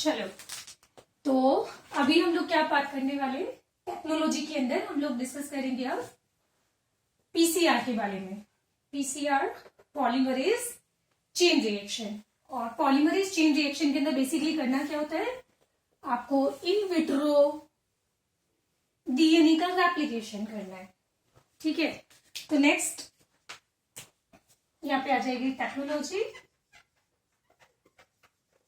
चलो, तो अभी हम लोग क्या बात करने वाले, टेक्नोलॉजी के अंदर हम लोग डिस्कस करेंगे अब पीसीआर के बारे में। PCR, polymerase chain reaction. और पॉलीमरेज चेन रिएक्शन के अंदर बेसिकली करना क्या होता है, आपको इन विट्रो डीएनए का रेप्लिकेशन करना है। ठीक है, तो नेक्स्ट यहाँ पे आ जाएगी टेक्नोलॉजी।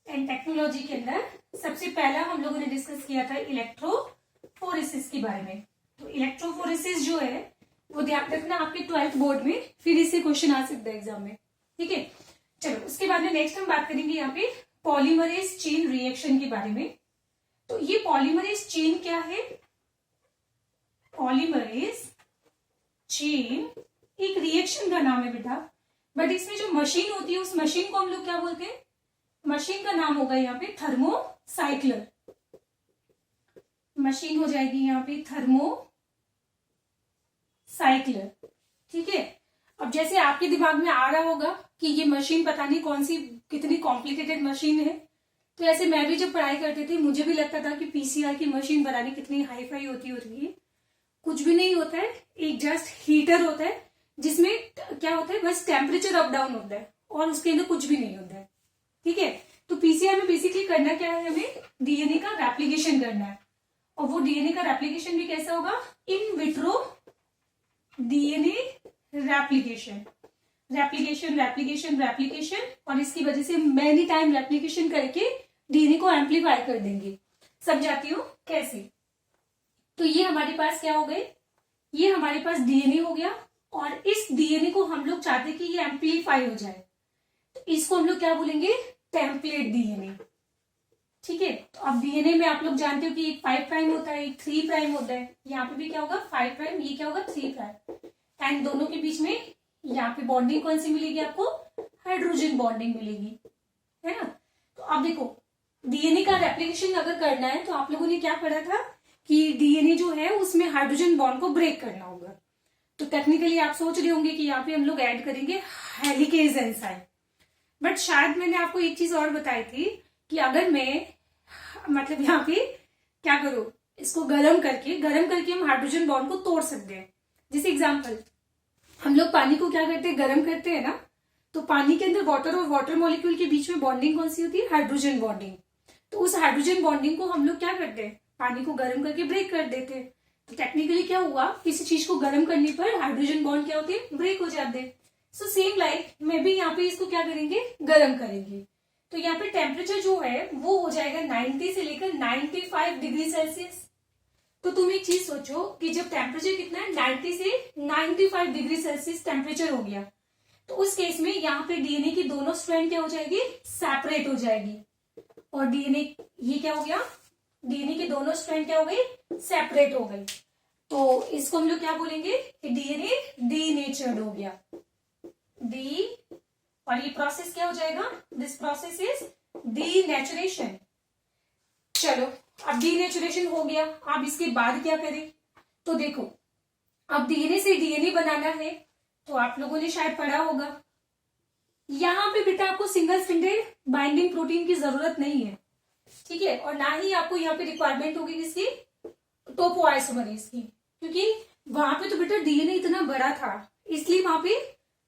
एंड टेक्नोलॉजी के अंदर सबसे पहला हम लोगों ने डिस्कस किया था इलेक्ट्रोफोरेसिस के बारे में। तो इलेक्ट्रोफोरेसिस जो है वो ध्यान रखना, आपके 12th बोर्ड में फिर इससे क्वेश्चन आ सकता है एग्जाम में। ठीक है, चलो उसके बाद में नेक्स्ट हम बात करेंगे यहाँ पे पॉलीमरेज चेन रिएक्शन के बारे में। तो ये पॉलीमरेज चेन क्या है, पॉलीमरेज चेन एक रिएक्शन का नाम है बेटा, बट इसमें जो मशीन होती है उस मशीन को हम लोग क्या बोलते हैं, मशीन का नाम होगा यहाँ पे थर्मोसाइक्लर। मशीन हो जाएगी यहाँ पे थर्मोसाइक्लर। ठीक है, अब जैसे आपके दिमाग में आ रहा होगा कि ये मशीन पता नहीं कौन सी कितनी कॉम्प्लिकेटेड मशीन है, तो ऐसे मैं भी जब पढ़ाई करती थी मुझे भी लगता था कि पीसीआर की मशीन पता नहीं कितनी हाई फाई होती है। कुछ भी नहीं होता है, एक जस्ट हीटर होता है जिसमें क्या होता है, बस टेम्परेचर अप डाउन होता है और उसके अंदर कुछ भी नहीं होता है। ठीक है, तो पीसीआर में बेसिकली करना क्या है, हमें डीएनए का रेप्लिकेशन करना है। और वो डीएनए का रेप्लिकेशन भी कैसा होगा, in vitro DNA replication. Replication replication replication, और इसकी वजह से मैनी टाइम रेप्लिकेशन करके डीएनए को एम्पलीफाई कर देंगे। समझाती हूँ कैसे। तो ये हमारे पास क्या हो गए, ये हमारे पास डीएनए हो गया, और इस डीएनए को हम लोग चाहते हैं कि ये एम्पलीफाई हो जाए, तो इसको हम लोग क्या बोलेंगे, टेम्पलेट डीएनए। ठीक है, तो अब डीएनए में आप लोग जानते हो कि एक 5 प्राइम होता है, एक 3 प्राइम होता है। यहाँ पे भी क्या होगा 5 प्राइम, ये क्या होगा 3 प्राइम, एंड दोनों के बीच में यहाँ पे बॉन्डिंग कौन सी मिलेगी आपको, हाइड्रोजन बॉन्डिंग मिलेगी, है ना। तो अब देखो डीएनए का रेप्लिकेशन अगर करना है तो आप लोगों ने क्या पढ़ा था कि डीएनए जो है उसमें हाइड्रोजन बॉन्ड को ब्रेक करना होगा। तो टेक्निकली आप सोच रहे होंगे कि यहाँ पे हम लोग ऐड करेंगे हेलिकेज एंजाइम, बट शायद मैंने आपको एक चीज और बताई थी कि अगर मैं मतलब यहाँ पे क्या करूं, इसको गर्म करके हम हाइड्रोजन बॉन्ड को तोड़ सकते हैं। जैसे एग्जांपल, हम लोग पानी को क्या करते हैं, गर्म करते हैं ना, तो पानी के अंदर वाटर और वाटर मॉलिक्यूल के बीच में बॉन्डिंग कौन सी होती है, हाइड्रोजन बॉन्डिंग। तो उस हाइड्रोजन बॉन्डिंग को हम लोग क्या करते हैं, पानी को गर्म करके ब्रेक कर देते हैं। तो टेक्निकली क्या हुआ, किसी चीज को गर्म करने पर हाइड्रोजन बॉन्ड क्या होते हैं, ब्रेक हो जाते हैं। सो सेम लाइक मैं भी यहाँ पे इसको क्या करेंगे, गर्म करेंगे। तो यहाँ पे टेम्परेचर जो है वो हो जाएगा 90 से लेकर 95 डिग्री सेल्सियस। तो तुम एक चीज सोचो कि जब टेम्परेचर कितना है, 90 से 95 डिग्री सेल्सियस टेम्परेचर हो गया, तो उस केस में यहाँ पे डीएनए की दोनों स्ट्रैंड क्या हो जाएगी, सेपरेट हो जाएगी। और डीएनए ये क्या हो गया, डीएनए की दोनों स्ट्रैंड क्या हो गई, सेपरेट हो गई। तो इसको हम लोग क्या बोलेंगे कि डीएनए डीनेचर्ड हो गया, डी, और ये प्रोसेस क्या हो जाएगा, दिस प्रोसेस इज डीनेचुरेशन। चलो अब डीनेचुरेशन हो गया, अब इसके बाद क्या करें, तो देखो अब डीएनए से डीएनए बनाना है, तो आप लोगों ने शायद पढ़ा होगा, यहां पे बेटा आपको सिंगल स्ट्रैंडेड बाइंडिंग प्रोटीन की जरूरत नहीं है। ठीक है, और ना ही आपको यहाँ पे रिक्वायरमेंट होगी किसकी, टोपोआइसोमरेज की, क्योंकि वहां पे तो बेटा डीएनए इतना बड़ा था इसलिए वहां पे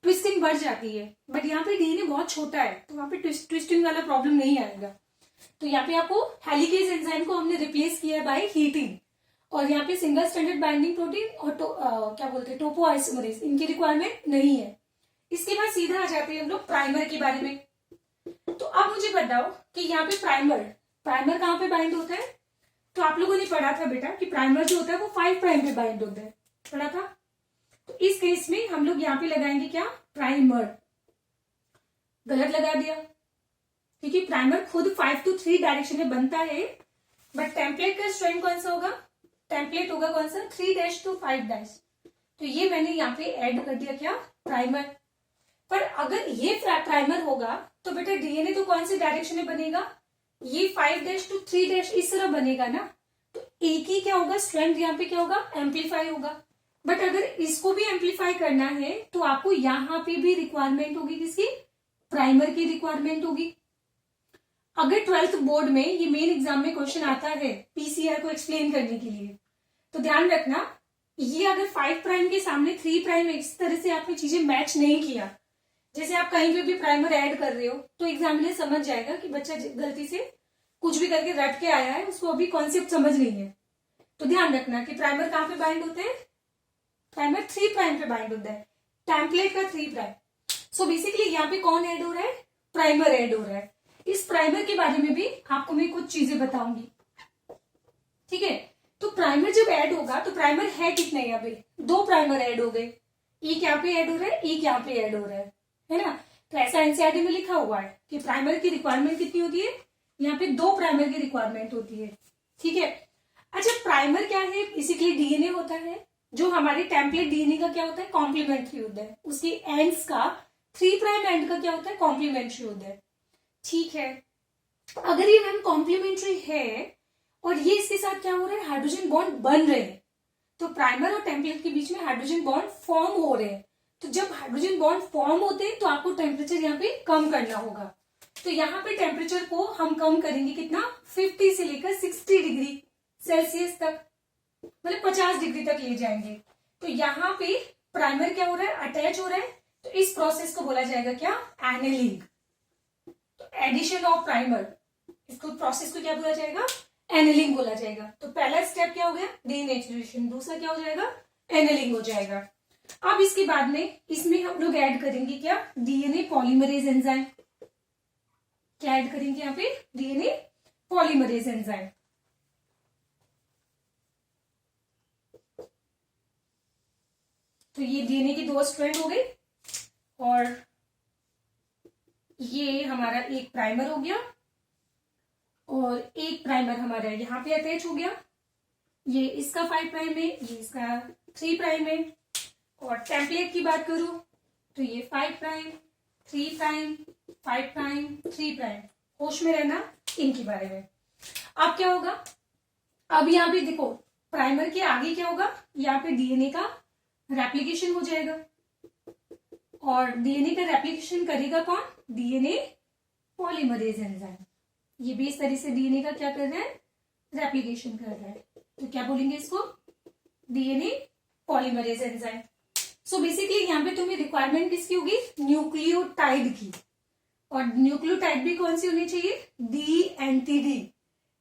ट्विस्टिंग बढ़ जाती है, बट यहाँ पे डीएनए बहुत छोटा है तो वहां पे ट्विस्टिंग वाला प्रॉब्लम नहीं आएगा। तो यहाँ पे आपको हेलिकेज एंजाइम को हमने रिप्लेस किया है बाय हीटिंग, और यहाँ पे सिंगल स्ट्रैंडेड बाइंडिंग प्रोटीन और क्या बोलते हैं टोपोआइसोमरेज, इनकी रिक्वायरमेंट नहीं है। इसके बाद सीधा आ जाते हैं हम लोग प्राइमर के बारे में। तो अब मुझे बताओ कि यहाँ पे प्राइमर कहाँ पे बाइंड होता है, तो आप लोगों ने पढ़ा था बेटा कि प्राइमर जो होता है वो 5 प्राइम पे बाइंड होता है, पढ़ा था। तो इस केस में हम लोग यहाँ पे लगाएंगे क्या, प्राइमर। गलत लगा दिया, क्योंकि प्राइमर खुद 5 to 3 डायरेक्शन में बनता है, बट टेम्पलेट का स्ट्रैंड कौन सा होगा, टेम्पलेट होगा कौन सा, 3' to 5'। तो ये मैंने यहाँ पे ऐड कर दिया क्या, प्राइमर। पर अगर ये प्राइमर होगा तो बेटा डीएनए तो कौन सी डायरेक्शन में बनेगा, ये 5' to 3' इस तरह बनेगा ना, तो एक ही क्या होगा, स्ट्रैंड यहाँ पे क्या होगा, एम्पलीफाई होगा। बट अगर इसको भी एम्पलीफाई करना है तो आपको यहाँ पे भी रिक्वायरमेंट होगी किसकी, प्राइमर की रिक्वायरमेंट होगी। अगर 12th बोर्ड में ये मेन एग्जाम में क्वेश्चन आता है पीसीआर को एक्सप्लेन करने के लिए, तो ध्यान रखना ये अगर 5 प्राइम के सामने 3 प्राइम इस तरह से आपने चीजें मैच नहीं किया, जैसे आप कहीं पे भी प्राइमर ऐड कर रहे हो, तो एग्जामिनर समझ जाएगा कि बच्चा गलती से कुछ भी करके रट के आया है, उसको अभी कॉन्सेप्ट समझ नहीं है। तो ध्यान रखना कि प्राइमर कहां पे बाइंड होते हैं, प्राइमर 3 प्राइम पे बाइंड होता है, टेम्पलेट का 3 प्राइम। सो बेसिकली यहाँ पे कौन ऐड हो रहा है, प्राइमर ऐड हो रहा है। इस प्राइमर के बारे में भी आपको मैं कुछ चीजें बताऊंगी, ठीक है। तो प्राइमर जब ऐड होगा तो प्राइमर है कितने, यहाँ पे 2 प्राइमर ऐड हो गए, एक यहाँ पे ऐड हो रहा है, एक यहाँ पे ऐड हो रहा है ना। तो ऐसा एनसीईआरटी में लिखा हुआ है कि प्राइमर की रिक्वायरमेंट कितनी होती है, यहाँ पे 2 प्राइमर की रिक्वायरमेंट होती है, ठीक है। अच्छा, प्राइमर क्या है, बेसिकली डीएनए होता है, जो हमारे टेम्पलेट डीएनए का क्या होता है, कॉम्प्लीमेंट्री होता है, उसके एंड्स का 3 प्राइम एंड का क्या होता है, कॉम्प्लीमेंट्री होता है, ठीक है। अगर ये मैम कॉम्प्लीमेंट्री है और ये इसके साथ क्या हो रहा है, हाइड्रोजन बॉन्ड बन रहे हैं, तो प्राइमर और टेम्पलेट के बीच में हाइड्रोजन बॉन्ड फॉर्म हो रहे हैं। तो जब हाइड्रोजन बॉन्ड फॉर्म होते हैं तो आपको टेम्परेचर यहाँ पे कम करना होगा। तो यहाँ पे टेम्परेचर को हम कम करेंगे कितना, 50 से लेकर 60 डिग्री सेल्सियस तक, मतलब 50 डिग्री तक ले जाएंगे। तो यहाँ पे प्राइमर क्या हो रहा है, अटैच हो रहा है, तो इस प्रोसेस को बोला जाएगा क्या, एनेलिंग। तो एडिशन ऑफ प्राइमर, इसको प्रोसेस को क्या बोला जाएगा, एनेलिंग बोला जाएगा। तो पहला स्टेप क्या हो गया, डीनेचुरेशन, दूसरा क्या हो जाएगा, एनेलिंग हो जाएगा। अब इसके बाद में इसमें हम लोग ऐड करेंगे क्या, डीएनए पॉलीमरेज एंजाइम। क्या ऐड करेंगे यहाँ पे, डीएनए पॉलीमरेज एंजाइम। तो ये डीएनए की 2 स्ट्रैंड हो गई और ये हमारा एक प्राइमर हो गया और एक प्राइमर हमारा यहाँ पे अटैच हो गया। ये इसका 5 प्राइम है, ये इसका 3 प्राइम है। और टेम्पलेट की बात करूं तो ये 5 प्राइम 3 प्राइम 5 प्राइम 3 प्राइम, होश में रहना इनके बारे में। अब क्या होगा, अब यहाँ पे देखो प्राइमर के आगे क्या होगा, यहाँ पे डीएनए का रेप्लिकेशन हो जाएगा और डीएनए का रेप्लिकेशन करेगा कौन, डीएनए पॉलीमरेज एंजाइम। ये भी इस तरह से डीएनए का क्या कर रहा है, रेप्लिकेशन कर रहा है। तो क्या बोलेंगे इसको, DNA polymerase enzyme. So basically यहाँ पे तुम्हें रिक्वायरमेंट किसकी होगी, न्यूक्लियोटाइड की। और न्यूक्लियोटाइड भी कौन सी होनी चाहिए, D anti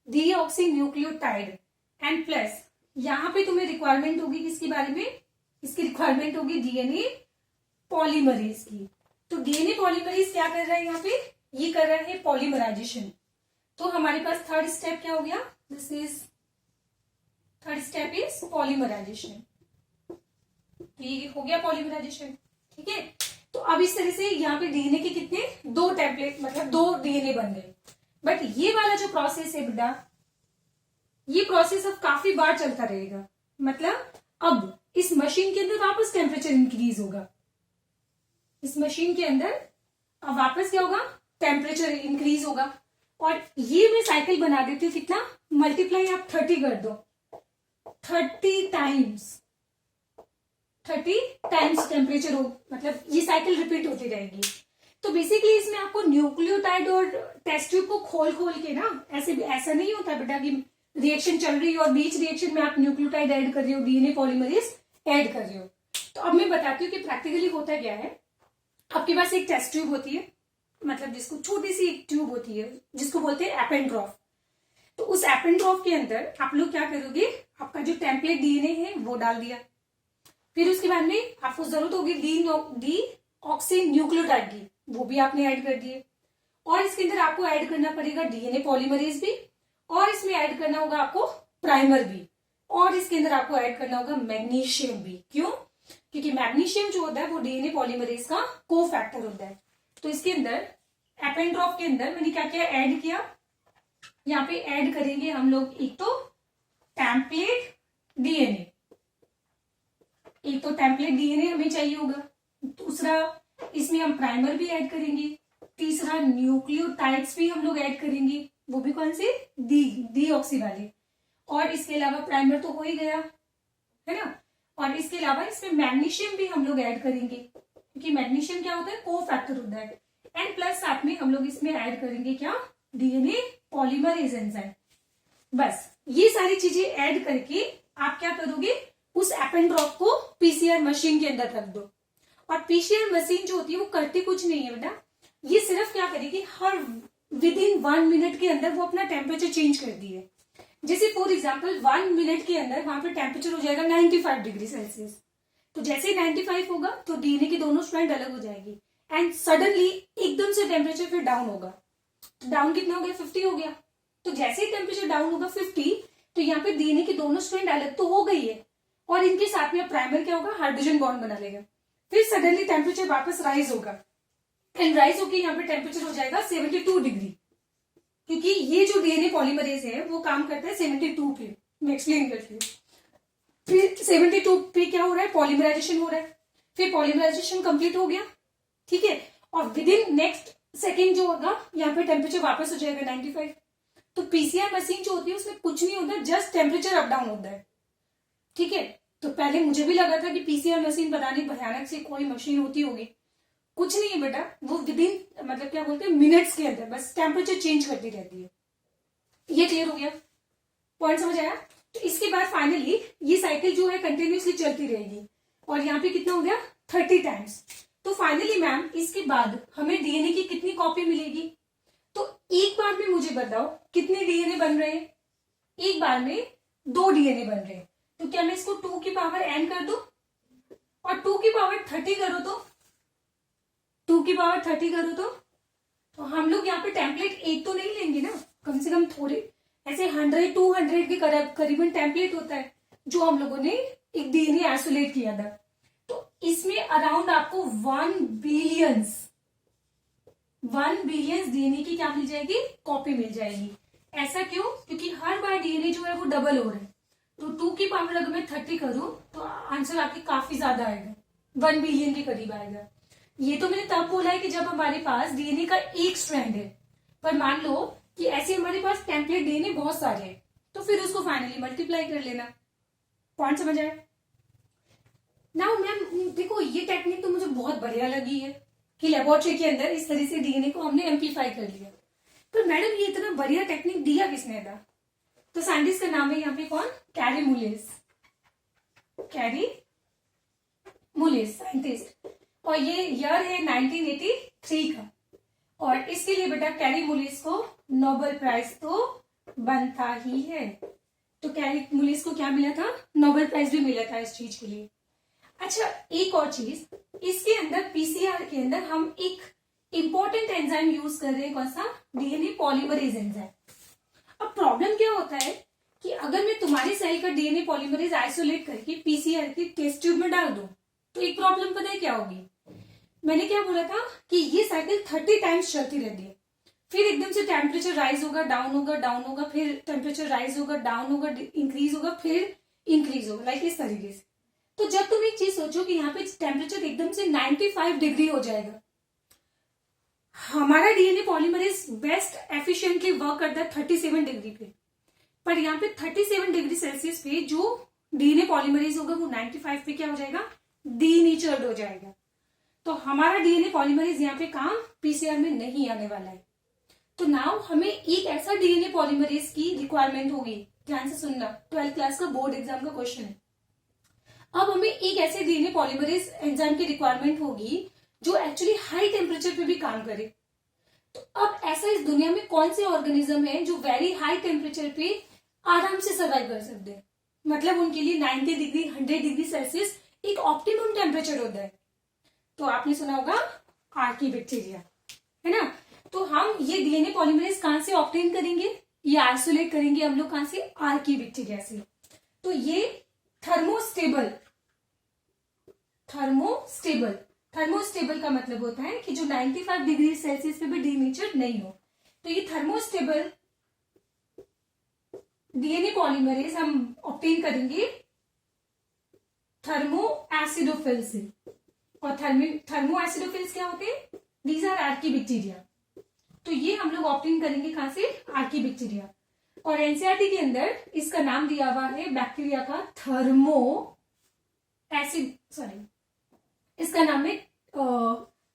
deoxy nucleotide. And plus यहाँ पे तुम्हें रिक्वायरमेंट होगी किसके बारे में, इसकी रिक्वायरमेंट होगी डीएनए पॉलीमरेज की। तो डीएनए पॉलीमरेज क्या कर रहा है यहाँ पे, ये कर रहा है पॉलीमराइजेशन। तो हमारे पास थर्ड स्टेप क्या हो गया, this is third step is polymerisation. ये हो गया पॉलीमराइजेशन, ठीक है। तो अब इस तरह से यहाँ पे डीएनए के कितने, 2 टेम्पलेट, मतलब 2 डीएनए बन गए। बट ये वाला जो प्रोसेस है बेटा, ये प्रोसेस अब काफी बार चलता रहेगा। मतलब अब इस मशीन के अंदर वापस टेम्परेचर इंक्रीज होगा, इस मशीन के अंदर अब वापस क्या होगा, टेम्परेचर इंक्रीज होगा। और ये मैं साइकिल बना देती हूँ कितना, मल्टीप्लाई आप 30 कर दो, 30 टाइम्स टेम्परेचर हो, मतलब ये साइकिल रिपीट होती रहेगी। तो बेसिकली इसमें आपको न्यूक्लियोटाइड और टेस्ट ट्यूब को खोल के ना, ऐसा नहीं होता बेटा कि रिएक्शन चल रही है और बीच रिएक्शन में आप न्यूक्लियोटाइड ऐड कर रहे हो, डीएनए पॉलीमरेज ऐड कर रहे हो। तो अब मैं बताती हूँ कि प्रैक्टिकली होता क्या है। आपके पास एक टेस्ट ट्यूब होती है, मतलब जिसको छोटी सी एक ट्यूब होती है जिसको बोलते हैं एपेंड्रॉफ। तो उस एपेंड्रॉफ के अंदर आप लोग क्या करोगे, आपका जो टेम्पलेट डीएनए है वो डाल दिया, फिर उसके बाद में आपको जरूरत होगी डीऑक्सी न्यूक्लियोटाइड की, वो भी आपने ऐड कर दिए। और इसके अंदर आपको ऐड करना पड़ेगा डीएनए पॉलीमरेज भी, और इसमें ऐड करना होगा आपको प्राइमर भी, और इसके अंदर आपको ऐड करना होगा मैग्नीशियम भी। क्यों, क्योंकि मैग्नीशियम जो होता है वो डीएनए पॉलीमरेज का को फैक्टर होता है। तो इसके अंदर एपेंड्रॉफ के अंदर मैंने क्या किया, ऐड किया। यहाँ पे ऐड करेंगे हम लोग एक तो टेम्पलेट डीएनए, एक तो टेम्पलेट डीएनए हमें चाहिए होगा, दूसरा इसमें हम प्राइमर भी ऐड करेंगे, तीसरा न्यूक्लियोटाइड्स भी हम लोग ऐड करेंगे, वो भी कौन से, डीऑक्सी वाले। और इसके अलावा प्राइमर तो हो ही गया है ना, और इसके अलावा इसमें मैग्नीशियम भी हम लोग ऐड करेंगे, क्योंकि मैग्नीशियम क्या होता है, को फैक्टर होता है। एंड प्लस साथ में हम लोग इसमें ऐड करेंगे क्या, डीएनए पॉलीमरेज एंजाइम। बस ये सारी चीजें ऐड करके आप क्या करोगे, उस एपेंड ड्रॉप को पीसीआर मशीन के अंदर रख दो। और पीसीआर मशीन जो होती है वो करती कुछ नहीं है बेटा, ये सिर्फ क्या करेगी, हर विद इन 1 मिनट के अंदर वो अपना टेम्परेचर चेंज कर दी है। जैसे फॉर एग्जाम्पल 1 मिनट के अंदर वहां पे टेम्परेचर हो जाएगा 95 डिग्री सेल्सियस। तो जैसे ही 95 होगा तो डीएनए की दोनों स्ट्रैंड अलग हो जाएगी एंड सडनली एकदम से टेम्परेचर फिर डाउन होगा। डाउन कितना हो गया, 50 हो गया। तो जैसे ही टेम्परेचर डाउन होगा 50, तो यहाँ पे डीएनए की दोनों स्ट्रैंड अलग तो हो गई है और इनके साथ में प्राइमर क्या होगा, हाइड्रोजन बॉन्ड बना लेगा। फिर सडनली टेम्परेचर वापस राइज होगा एंड राइज होकर यहाँ पे टेम्परेचर हो जाएगा 72 डिग्री, क्योंकि ये जो डीएनए पॉलीमरेज है वो काम करता है 72 पे। मैं एक्सप्लेन करती हूँ। फिर 72 पे क्या हो रहा है, पॉलीमराइजेशन हो रहा है। फिर पॉलीमराइजेशन कंप्लीट हो गया, ठीक है, और विद इन नेक्स्ट सेकेंड जो होगा यहाँ पे टेम्परेचर वापस हो जाएगा 95। तो पीसीआर मशीन जो होती है उसमें कुछ नहीं होता, जस्ट टेम्परेचर अप डाउन होता है, ठीक है। तो पहले मुझे भी लगा था कि पीसीआर मशीन पता नहीं भयानक सी कोई मशीन होती होगी, कुछ नहीं है बेटा, वो विद इन मतलब क्या बोलते हैं मिनट्स के अंदर बस टेम्परेचर चेंज करती रहती है। ये क्लियर हो गया, पॉइंट समझ आया। तो इसके बाद फाइनली ये साइकिल जो है कंटिन्यूसली चलती रहेगी और यहाँ पे कितना हो गया 30 टाइम्स। तो फाइनली मैम इसके बाद हमें डीएनए की कितनी कॉपी मिलेगी, तो एक बार में मुझे बताओ कितने डीएनए बन रहे हैं। एक बार में 2 डीएनए बन रहे हैं, तो क्या मैं इसको 2 की पावर n कर दूं और 2 की पावर 30 करो तो 2 की पावर 30 करो तो हम लोग यहाँ पे टेम्पलेट एक तो नहीं लेंगे ना, कम से कम थोड़े ऐसे 100-200 के करीबन टेम्पलेट होता है जो हम लोगों ने एक डीएनए आइसोलेट किया था। तो इसमें अराउंड आपको 1 बिलियंस डीएनए की क्या मिल जाएगी, कॉपी मिल जाएगी। ऐसा क्यों, क्योंकि हर बार डीएनए जो है वो डबल हो रहा है। तो 2 की पावर अगर मैं 30 करूं तो आंसर आपकी काफी ज्यादा आएगा, 1 बिलियन के करीब आएगा। ये तो मैंने तब बोला है कि जब हमारे पास डीएनए का एक स्ट्रैंड है, पर मान लो कि ऐसे हमारे पास टेम्पलेट डीएनए बहुत सारे हैं, तो फिर उसको फाइनली मल्टीप्लाई कर लेना। पॉइंट समझ आया। नाउ मैम देखो ये टेक्निक तो मुझे बहुत बढ़िया लगी है कि लेबोरेटरी के अंदर इस तरह से डीएनए को हमने एम्पलीफाई कर लिया, पर मैडम ये इतना बढ़िया टेक्निक दिया किसने था। तो साइंटिस्ट का नाम है यहाँ पे कौन, कैरी मुलेस साइंटिस्ट, और ये ईयर है 1983 का। और इसके लिए बेटा कैरी मुलेस को नोबेल प्राइज तो बनता ही है। तो कैरी मुलेस को क्या मिला था, नोबेल प्राइज भी मिला था इस चीज के लिए। अच्छा एक और चीज, इसके अंदर पीसीआर के अंदर हम एक इंपॉर्टेंट एंजाइम यूज कर रहे हैं, कौन सा, डीएनए पॉलीमरेज एंजाइम। अब प्रॉब्लम क्या होता है कि अगर मैं तुम्हारी सेल का डीएनए पॉलीमरेज आइसोलेट करके पीसीआर की टेस्ट ट्यूब में डाल दूं तो एक प्रॉब्लम पता है क्या होगी, मैंने क्या बोला था कि ये साइकिल 30 टाइम्स चलती रहती है। फिर एकदम से टेम्परेचर राइज होगा, डाउन होगा, डाउन होगा, फिर टेम्परेचर राइज होगा, डाउन होगा, इंक्रीज होगा, फिर इंक्रीज होगा, लाइक इस तरीके से। तो जब तुम एक चीज सोचो कि यहाँ पे टेम्परेचर एकदम से 95 डिग्री हो जाएगा, हमारा DNA polymerase best efficiently work करता है 37 डिग्री पे, पर यहाँ पे 37 डिग्री सेल्सियस पे जो डीएनए पॉलीमरेज होगा वो 95 पे क्या हो जाएगा, डीनेचर्ड हो जाएगा। तो हमारा डीएनए पॉलीमरेज यहाँ पे काम पीसीआर में नहीं आने वाला है। तो नाउ हमें एक ऐसा डीएनए पॉलीमरेज की रिक्वायरमेंट होगी, ध्यान से सुनना, 12th क्लास का बोर्ड एग्जाम का क्वेश्चन है। अब हमें एक ऐसे डीएनए पॉलीमरेज एंजाइम की रिक्वायरमेंट होगी जो एक्चुअली हाई टेम्परेचर पे भी काम करे। तो अब ऐसा इस दुनिया में कौन से ऑर्गेनिज्म है जो वेरी हाई टेम्परेचर पे आराम से सर्वाइव कर सकते हैं, मतलब उनके लिए 90 डिग्री 100 डिग्री सेल्सियस एक ऑप्टिमम टेम्परेचर होता है। तो आपने सुना होगा आर्कीबैक्टीरिया, है ना। तो हम ये डीएनए पॉलीमरेज कहां से ऑब्टेन करेंगे, ये आइसोलेट करेंगे हम लोग कहां से, आर्कीबैक्टीरिया से। तो ये थर्मोस्टेबल का मतलब होता है कि जो 95 डिग्री सेल्सियस पे भी डीनेचर नहीं हो। तो ये थर्मोस्टेबल डीएनए पॉलीमरेज हम ऑब्टेन करेंगे थर्मो एसिडोफिल से। और थर्मो एसिडोफिल्स क्या होते हैं, दीज आर आर्कीबैक्टीरिया। तो ये हम लोग ऑब्टेन करेंगे कहां से, आर्कीबैक्टीरिया। और एनसीईआरटी के अंदर इसका नाम दिया हुआ है बैक्टीरिया का इसका नाम है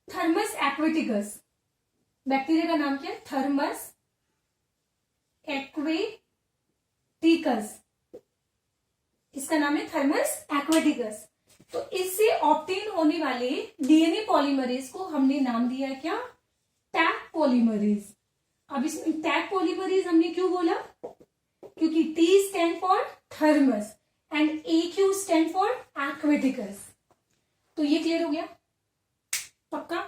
थर्मस एक्वेटिकस। बैक्टीरिया का नाम क्या है, थर्मस एक्वेटिकस, इसका नाम है थर्मस एक्वेटिकस। तो इससे ऑब्टेन होने वाले डीएनए पॉलीमरेज को हमने नाम दिया क्या, टैग पॉलीमरेज। अब इसमें टैग पॉलीमरेज हमने क्यों बोला, क्योंकि T stand for thermos and AQ stand for aquaticus. तो ये क्लियर हो गया पक्का।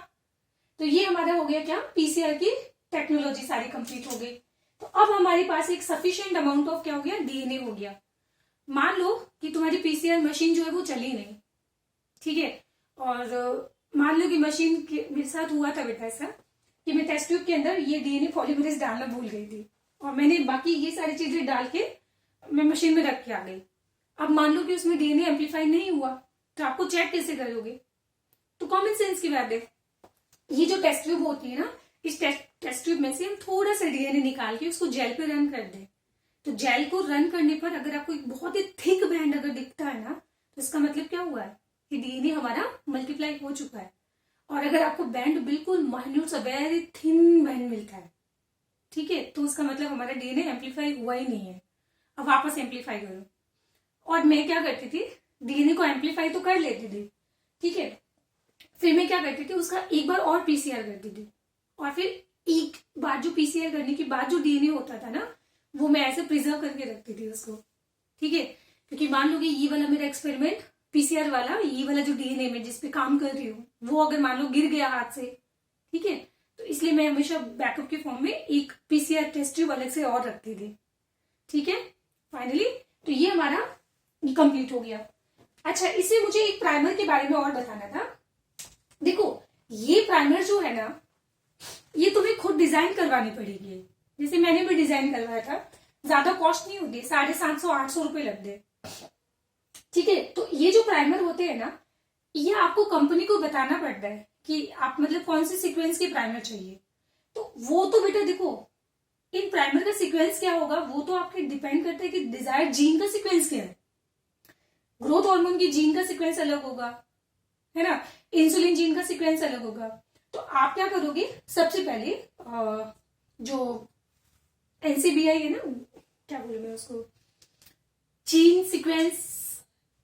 तो ये हमारा हो गया क्या, पीसीआर की टेक्नोलॉजी सारी कंप्लीट हो गई। तो अब हमारे पास एक सफिशिएंट अमाउंट ऑफ क्या हो गया, डीएनए हो गया। मान लो कि तुम्हारी पीसीआर मशीन जो है वो चली नहीं, ठीक है, और मान लो कि मशीन मेरे साथ हुआ था बेटा ऐसा कि मैं टेस्ट ट्यूब के अंदर ये डीएनए पॉलीमरेज डालना भूल गई थी और मैंने बाकी ये सारी चीजें डाल के मैं मशीन में रख के आ गई। अब मान लो कि उसमें डीएनए एम्पलीफाई नहीं हुआ, तो आपको चेक कैसे करोगे। तो कॉमन सेंस की बात है, ये जो टेस्ट ट्यूब होती है ना, इस टेस्ट ट्यूब में से हम थोड़ा सा डीएनए निकाल के उसको जेल पे रन कर दें। तो जेल को रन करने पर अगर आपको एक बहुत ही थिक बैंड अगर दिखता है ना, तो इसका मतलब क्या हुआ है कि डीएनए हमारा मल्टीप्लाई हो चुका है। और अगर आपको बैंड बिल्कुल माइन्यूट सा वेरी थिन बैंड मिलता है, ठीक है, तो उसका मतलब हमारा डीएनए एम्पलीफाई हुआ ही नहीं है। अब वापस एम्पलीफाई करो। और मैं क्या करती थी, डीएनए को एम्पलीफाई तो कर लेती थी, ठीक है, फिर मैं क्या करती थी, उसका एक बार और पीसीआर करती थी, और फिर एक बार जो पीसीआर करने के बाद जो डीएनए होता था ना, वो मैं ऐसे प्रिजर्व करके रखती थी उसको, ठीक है। क्योंकि मान लो कि ये वाला मेरा एक्सपेरिमेंट पीसीआर वाला, ये वाला जो डीएनए में जिसपे काम कर रही हूँ, वो अगर मान लो गिर गया हाथ से, ठीक है, तो इसलिए मैं हमेशा बैकअप के फॉर्म में एक पीसीआर टेस्ट ट्यूब अलग से और रखती थी, ठीक है। फाइनली तो ये हमारा कंप्लीट हो गया। अच्छा, इससे मुझे एक प्राइमर के बारे में और बताना था। देखो, ये प्राइमर जो है ना, ये तुम्हें खुद डिजाइन करवानी पड़ेगी। जैसे मैंने भी डिजाइन करवाया था, ज्यादा कॉस्ट नहीं होती, 750-800 रुपए लग गए, ठीक है। तो ये जो प्राइमर होते हैं ना, ये आपको कंपनी को बताना पड़ता है कि आप मतलब कौन से सीक्वेंस के प्राइमर चाहिए। तो वो तो बेटा देखो, इन प्राइमर का सीक्वेंस क्या होगा वो तो आपके डिपेंड करता है कि डिजायर्ड जीन का सीक्वेंस क्या है। ग्रोथ हार्मोन की जीन का सीक्वेंस अलग होगा, है ना, इंसुलिन जीन का सीक्वेंस अलग होगा। तो आप क्या करोगे, सबसे पहले जो एनसीबीआई है ना, क्या बोलूं मैं उसको, जीन सीक्वेंस,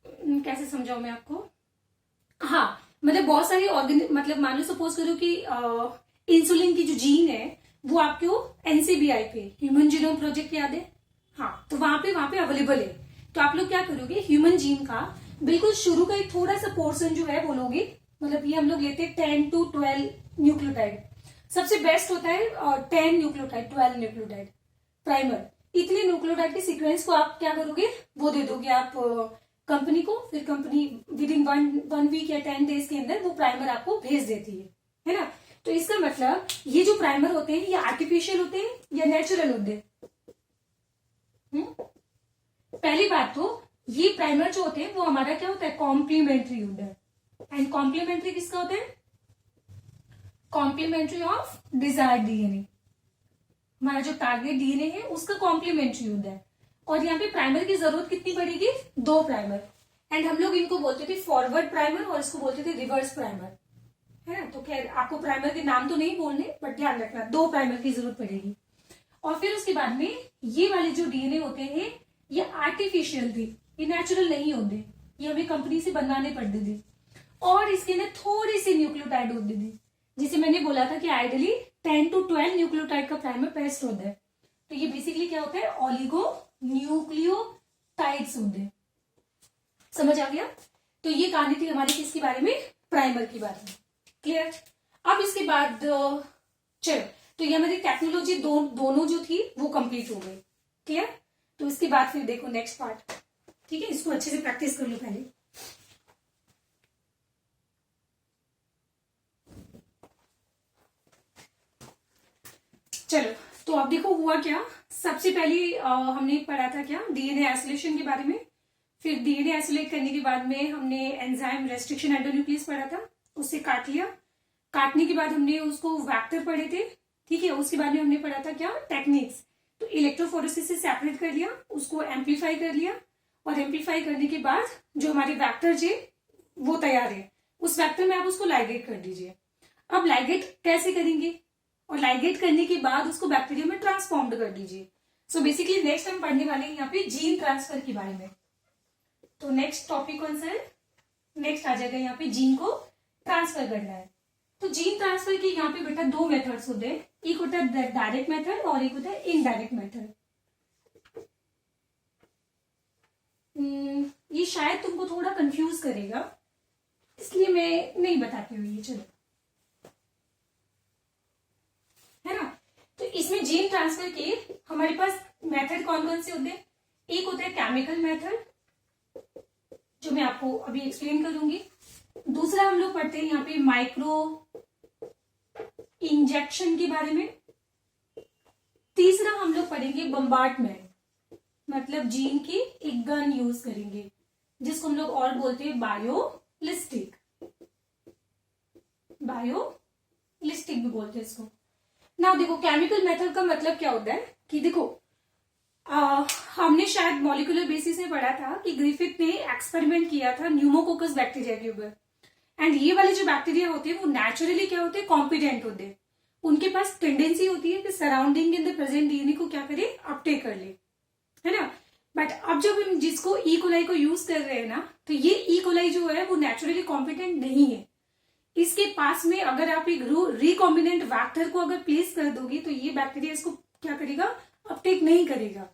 कैसे समझाऊं मैं आपको, हाँ, मतलब बहुत सारी मतलब मान लो सपोज करो कि इंसुलिन की जो जीन है वो आपको एनसीबीआई पे, ह्यूमन जीनोम प्रोजेक्ट याद है, हाँ, तो वहां पे अवेलेबल है। तो आप लोग क्या करोगे, ह्यूमन जीन का बिल्कुल शुरू का एक थोड़ा सा पोर्शन जो है वो लोगे, मतलब ये हम लोग लेते हैं 10 to 12 न्यूक्लियोटाइड। सबसे बेस्ट होता है 10 न्यूक्लियोटाइड, 12 न्यूक्लियोटाइड प्राइमर। इतने न्यूक्लियोटाइड के सीक्वेंस को आप क्या करोगे, वो दे दोगे आप कंपनी को, फिर company within one week या 10 डेज के अंदर वो प्राइमर आपको भेज देती है ना। तो इसका मतलब ये जो प्राइमर होते हैं ये आर्टिफिशियल होते हैं या नेचुरल होते हैं। पहली बात तो ये प्राइमर जो होते हैं वो हमारा क्या होता है, कॉम्प्लीमेंट्री होता है। एंड कॉम्प्लीमेंट्री किसका होता है, कॉम्प्लीमेंट्री ऑफ डिजायर्ड डीएनए। हमारा जो टारगेट डीएनए है उसका कॉम्प्लीमेंट्री होता है। और यहाँ पे प्राइमर की जरूरत कितनी पड़ेगी, 2 प्राइमर। एंड हम लोग इनको बोलते थे फॉरवर्ड प्राइमर और इसको बोलते थे रिवर्स प्राइमर, है ना। तो खैर आपको प्राइमर के नाम तो नहीं बोलने, बट ध्यान रखना 2 प्राइमर की जरूरत पड़ेगी। और फिर उसके बाद में ये वाले जो डीएनए होते हैं ये आर्टिफिशियल थे, ये नेचुरल नहीं होते, ये हमें कंपनी से बनवाने पड़ते थे। और इसके अंदर थोड़ी सी न्यूक्लियोटाइड होती थी, जिसे मैंने बोला था कि आइडियली 10 to 12 न्यूक्लियोटाइड का प्राइमर बेस्ट होता है। तो ये बेसिकली क्या होता है, ऑलिगो न्यूक्लियोटाइड्स होते हैं। समझ आ गया। तो ये कहानी थी हमारी किसके बारे में, प्राइमर के बारे में। क्लियर। अब इसके बाद चलो, तो ये हमारी टेक्नोलॉजी दोनों जो थी वो कंप्लीट हो गई। क्लियर। तो इसके बाद फिर देखो नेक्स्ट पार्ट, ठीक है, इसको अच्छे से प्रैक्टिस कर लो पहले। चलो, तो अब देखो हुआ क्या। सबसे पहले हमने पढ़ा था क्या, डीएनए आइसोलेशन के बारे में। फिर डीएनए आइसोलेट करने के बाद में हमने एंजाइम रेस्ट्रिक्शन एंडोन्यूक्लियस पढ़ा था, उससे काट लिया। काटने के बाद हमने उसको वेक्टर पढ़े थे, ठीक है। उसके बाद में हमने पढ़ा था क्या, टेक्निक्स। तो इलेक्ट्रोफोरेसिस से सेपरेट कर लिया, उसको एम्पलीफाई कर लिया, और एम्पलीफाई करने के बाद जो हमारे वेक्टर है वो तैयार है। उस वेक्टर में आप उसको लाइगेट कर दीजिए। अब लाइगेट कैसे करेंगे, और लाइगेट करने के बाद उसको बैक्टीरिया में ट्रांसफॉर्म्ड कर दीजिए। सो बेसिकली नेक्स्ट हम पढ़ने वाले हैं यहाँ पे जीन ट्रांसफर के बारे में। तो नेक्स्ट टॉपिक कौन सा है, नेक्स्ट आ जाएगा यहाँ पे जीन को ट्रांसफर करना है। तो जीन ट्रांसफर के यहाँ पे बेटा दो मेथड्स होते हैं, एक होता है डायरेक्ट मेथड और एक होता है इनडायरेक्ट मेथड। ये शायद तुमको थोड़ा कंफ्यूज करेगा, इसलिए मैं नहीं बताती हूँ ये, चलो है ना। तो इसमें जीन ट्रांसफर के हमारे पास मेथड कौन कौन से होते हैं, एक होता है केमिकल मेथड जो मैं आपको अभी एक्सप्लेन करूंगी। दूसरा हम लोग पढ़ते हैं यहाँ पे माइक्रो इंजेक्शन के बारे में। तीसरा हम लोग पढ़ेंगे बम्बार्डमेंट, मतलब जीन की एक गन यूज करेंगे जिसको हम लोग और बोलते हैं बायोलिस्टिक, बायोलिस्टिक भी बोलते हैं इसको ना। देखो केमिकल मेथड का मतलब क्या होता है कि देखो हमने शायद मॉलिक्यूलर बेसिस में पढ़ा था कि ग्रिफिथ ने एक्सपेरिमेंट किया था न्यूमोकोकस बैक्टीरिया के ऊपर। एंड ये वाले जो बैक्टीरिया होते हैं वो नेचुरली क्या होते हैं, कॉम्पिटेंट होते हैं। उनके पास टेंडेंसी होती है कि surrounding in the present DNA को क्या करे, अपटेक कर ले, है ना। बट अब जब हम जिसको ई कोलाई को यूज कर रहे हैं ना, तो ये ई कोलाई जो है वो नेचुरली कॉम्पिटेंट नहीं है। इसके पास में अगर आप एक रिकॉम्बिनेंट वैक्टर को अगर प्लेस कर दोगे तो ये बैक्टीरिया इसको क्या करेगा, अपटेक नहीं करेगा।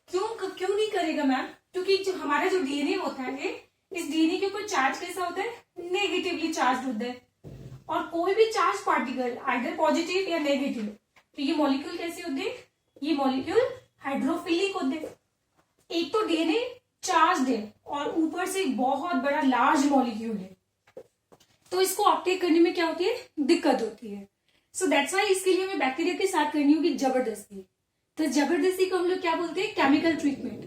क्यों नहीं करेगा मैम, क्योंकि जो हमारा जो डीएनए होता है, इस डीएनए के ऊपर चार्ज कैसा होता है, नेगेटिवली चार्ज होता है। और कोई भी चार्ज पार्टिकल आइदर पॉजिटिव या नेगेटिव, तो ये मॉलिक्यूल कैसे होते हैं, ये मॉलिक्यूल हाइड्रोफिलिक होते हैं। एक तो डीएनए चार्ज है और ऊपर से बहुत बड़ा लार्ज मॉलिक्यूल है, तो इसको अपटेक करने में क्या होती है, दिक्कत होती है। सो दैट्स वाई इसके लिए हमें बैक्टीरिया के साथ करनी होगी जबरदस्ती। तो जबरदस्ती को हम लोग क्या बोलते हैं, केमिकल ट्रीटमेंट।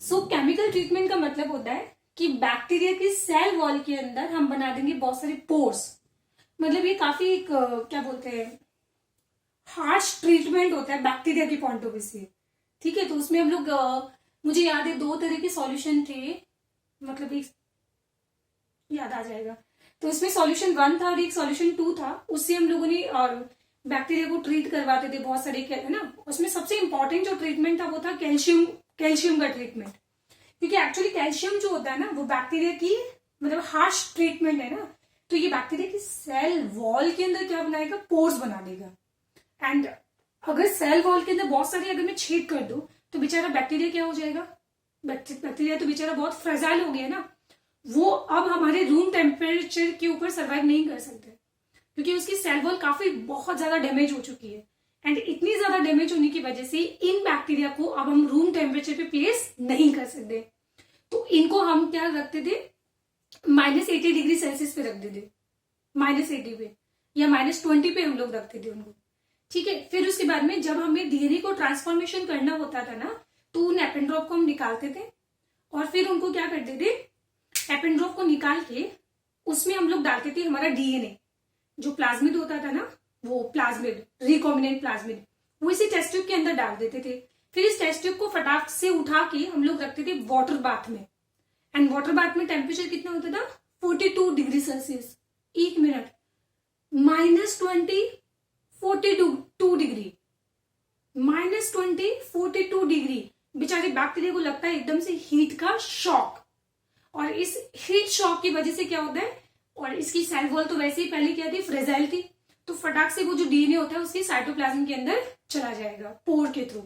सो केमिकल ट्रीटमेंट का मतलब होता है कि बैक्टीरिया की सेल वॉल के अंदर हम बना देंगे बहुत सारे पोर्स। मतलब ये काफी क्या बोलते हैं, हार्श ट्रीटमेंट होता है बैक्टीरिया की पॉइंट ऑफ व्यू से, ठीक है। तो उसमें हम लोग मुझे याद है 2 तरह के सॉल्यूशन थे, मतलब एक याद आ जाएगा। तो इसमें सॉल्यूशन 1 था और एक सॉल्यूशन 2 था। उससे हम लोगों ने और बैक्टीरिया को ट्रीट करवाते थे बहुत सारे, है ना। उसमें सबसे इंपॉर्टेंट जो ट्रीटमेंट था वो था कैल्शियम का ट्रीटमेंट, क्योंकि एक्चुअली कैल्शियम जो होता है ना वो बैक्टीरिया की मतलब हार्श ट्रीटमेंट है ना। तो ये बैक्टीरिया की सेल वॉल के अंदर क्या बनाएगा, पोर्स बना देगा। एंड अगर सेल वॉल के अंदर बहुत सारे अगर मैं छेद कर दूं तो बेचारा बैक्टीरिया क्या हो जाएगा, बैक्टीरिया तो बेचारा बहुत फ्रेजाइल हो गया ना, वो अब हमारे रूम टेम्परेचर के ऊपर सर्वाइव नहीं कर सकते, क्योंकि उसकी सेल वॉल काफी बहुत ज्यादा डैमेज हो चुकी है। एंड इतनी ज्यादा डैमेज होने की वजह से इन बैक्टीरिया को अब हम रूम टेम्परेचर पे प्लेस नहीं कर सकते। तो इनको हम क्या रखते थे, -80 डिग्री सेल्सियस पे रख देते, -80 पे या -20 पे हम लोग रखते थे उनको, ठीक है। फिर उसके बाद में जब हमें डीएनए को ट्रांसफॉर्मेशन करना होता था ना, तो उन एपेंड्रोप को हम निकालते थे और फिर उनको क्या करते थे, एपेंड्रोप को निकाल के उसमें हम लोग डालते थे हमारा डीएनए, जो प्लाज्मिड होता था ना, वो प्लाज्मिड, रिकॉम्बिनेंट प्लाज्मिड, वो इसी टेस्ट ट्यूब के अंदर डाल देते थे। फिर इस टेस्ट ट्यूब को फटाक से उठा के हम लोग रखते थे वाटर बाथ में। एंड वाटर बाथ में टेम्परेचर कितना होता था, 42 degree Celsius, 1 minute, -20 42 degree, -20 42 degree. बेचारे बैक्टीरिया को लगता है एकदम से हीट का शॉक, और इस हीट शॉक की वजह से क्या होता है, और इसकी सेल वॉल तो वैसे ही पहले क्या थी, फ्रेजाइल थी, तो फटाक से वो जो डीएनए होता है उसके साइटोप्लाज्म के अंदर चला जाएगा पोर के थ्रू।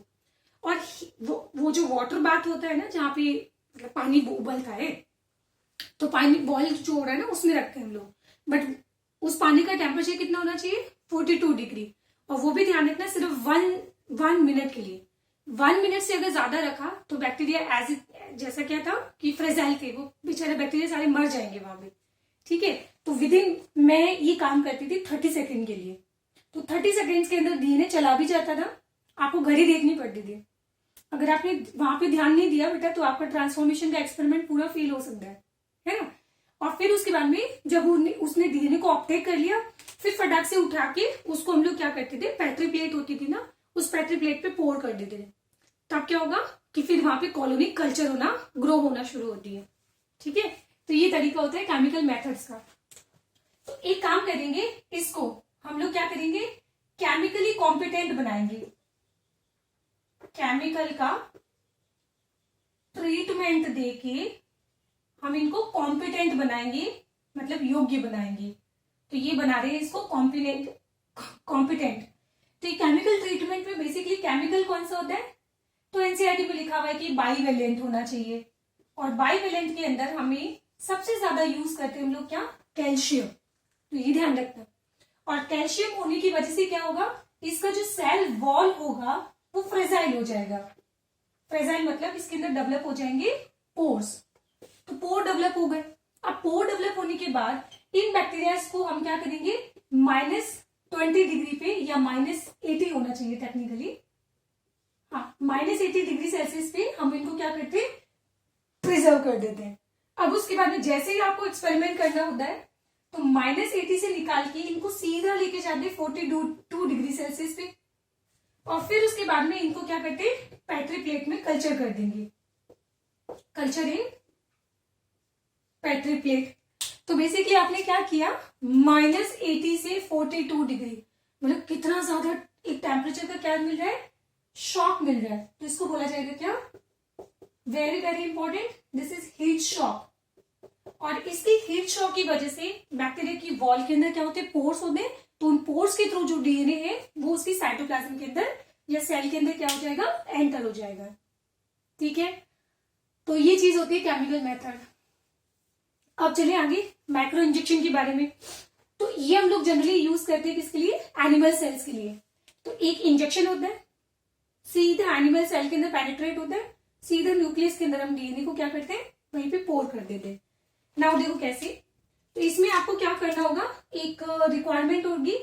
और वो जो वाटर बाथ होता है ना, जहाँ पे मतलब पानी उबलता है, तो पानी बॉयल जो हो रहा है ना उसमें रखते हैं हम लोग, बट उस पानी का टेम्परेचर कितना होना चाहिए, 42 डिग्री। और वो भी ध्यान रखना सिर्फ 1 मिनट के लिए। 1 मिनट से अगर ज्यादा रखा तो बैक्टीरिया जैसा क्या था कि फ्रेजाइल थे, वो बेचारे बैक्टीरिया सारे मर जाएंगे वहां पे, ठीक है। तो विदिन मैं ये काम करती थी 30 सेकेंड के लिए, तो 30 सेकेंड्स के अंदर डीएनए चला भी जाता था, आपको घड़ी देखनी पड़ती थी। अगर आपने वहां पे ध्यान नहीं दिया बेटा तो आपका ट्रांसफॉर्मेशन का एक्सपेरिमेंट पूरा फेल हो सकता है ना। और फिर उसके बाद में जब उसने डीएनए को अपटेक कर लिया, फिर फटाक से उठा के उसको हम लोग क्या करते थे, पेट्री प्लेट होती थी ना, उस पेट्री प्लेट पे पोर कर देते थे। तब क्या होगा कि फिर वहां पे कॉलोनी कल्चर होना, ग्रो होना शुरू होती है, ठीक है। तो ये तरीका होता है केमिकल मेथड्स का। तो एक काम करेंगे, इसको हम लोग क्या करेंगे, केमिकली कॉम्पिटेंट बनाएंगे। केमिकल का ट्रीटमेंट देके हम इनको कॉम्पिटेंट बनाएंगे, मतलब योग्य बनाएंगे। तो ये बना रहे हैं इसको कॉम्पिटेंट। तो ये केमिकल ट्रीटमेंट में बेसिकली केमिकल कौन सा होता है, तो एनसीईआरटी पे लिखा हुआ है कि बाईवेलेंट होना चाहिए। और बाईवेलेंट के अंदर हमें सबसे ज्यादा यूज करते हैं हम लोग क्या, कैल्शियम। तो ये ध्यान रखना। और कैल्शियम होने की वजह से क्या होगा, इसका जो सेल वॉल होगा वो फ्रेजाइल हो जाएगा। फ्रेजाइल मतलब इसके अंदर डेवलप हो जाएंगे पोर्स। तो पोर डेवलप हो गए। अब पोर डेवलप होने के बाद इन बैक्टीरिया को हम क्या करेंगे, -20 डिग्री पे या -80 होना चाहिए टेक्निकली, हाँ -80 डिग्री सेल्सियस पे हम इनको क्या करते हैं, प्रिजर्व कर देते हैं। अब उसके बाद में जैसे ही आपको एक्सपेरिमेंट करना होता है तो -80 से निकाल के इनको सीधा लेके जाते हैं 42 डिग्री सेल्सियस पे। और फिर उसके बाद में इनको क्या करते हैं, पेट्री प्लेट में कल्चर कर देंगे। Culture in petri plate. तो बेसिकली आपने क्या किया, -80 से 42 डिग्री, मतलब कितना ज्यादा एक टेम्परेचर का क्या मिल रहा है, शॉक मिल रहा है। तो इसको बोला जाएगा क्या, very very important, this is heat shock. और इसकी हीट शॉक की वजह से बैक्टीरिया की वॉल के अंदर क्या होते हैं, पोर्स होते हैं। तो उन पोर्स के थ्रू जो डीएनए है वो उसकी साइटोप्लाज्म के अंदर या सेल के अंदर क्या हो जाएगा, एंटर हो जाएगा। ठीक है, तो ये चीज होती है केमिकल मेथड। अब चलिए आगे माइक्रो इंजेक्शन के बारे में। तो ये हम लोग जनरली यूज करते हैं किसके लिए, एनिमल सेल्स के लिए। तो एक इंजेक्शन होता है, सीधा एनिमल सेल के अंदर पेनिट्रेट होता है, सीधा न्यूक्लियस के अंदर हम डीएनए को क्या करते हैं, वहीं पे पोर कर देते हैं। नाउ देखो कैसे। तो इसमें आपको क्या करना होगा, एक रिक्वायरमेंट होगी,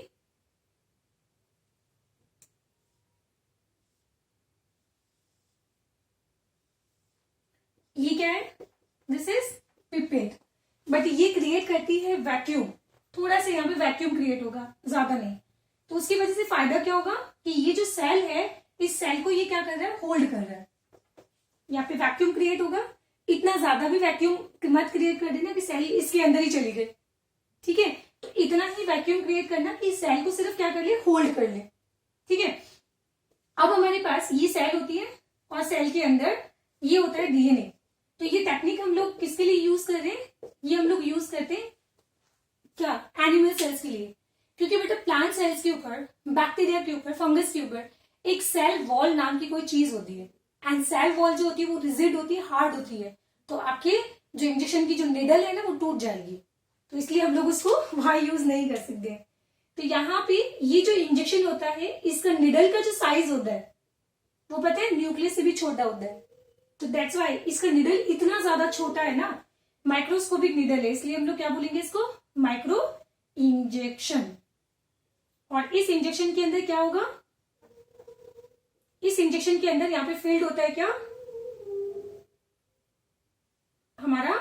ये क्या है, दिस इज पिपेट। बट ये क्रिएट करती है वैक्यूम, थोड़ा सा यहाँ पे वैक्यूम क्रिएट होगा, ज्यादा नहीं। तो उसकी वजह से फायदा क्या होगा कि ये जो सेल है, इस सेल को ये क्या कर रहा है, होल्ड कर रहा है। यहाँ पे वैक्यूम क्रिएट होगा, इतना ज्यादा भी वैक्यूम मत क्रिएट कर देना कि सेल इसके अंदर ही चली गई। ठीक है, तो इतना ही वैक्यूम क्रिएट करना कि सेल को सिर्फ क्या कर ले, होल्ड कर ले। ठीक है, अब हमारे पास ये सेल होती है और सेल के अंदर ये होता है डीएनए। तो ये टेक्निक हम लोग किसके लिए यूज कर रहे हैं, ये हम लोग यूज करते हैं क्या, एनिमल सेल्स के लिए। क्योंकि बेटा प्लांट सेल्स के ऊपर, बैक्टीरिया के ऊपर, फंगस के ऊपर एक सेल वॉल नाम की कोई चीज होती है। एंड सेल वॉल जो होती है वो रिजिड होती है, हार्ड होती है। तो आपके जो इंजेक्शन की जो निडल है ना वो टूट जाएगी। तो इसलिए हम लोग उसको वहां यूज नहीं कर सकते। तो यहाँ पे ये जो इंजेक्शन होता है, इसका निडल का जो साइज होता है वो पता है न्यूक्लियस से भी छोटा होता है। तो दैट्स वाई इसका निडल इतना ज्यादा छोटा है ना, माइक्रोस्कोपिक निडल है, इसलिए हम लोग क्या बोलेंगे इसको, माइक्रो इंजेक्शन। और इस इंजेक्शन के अंदर क्या होगा, इस इंजेक्शन के अंदर यहाँ पे फील्ड होता है क्या, हमारा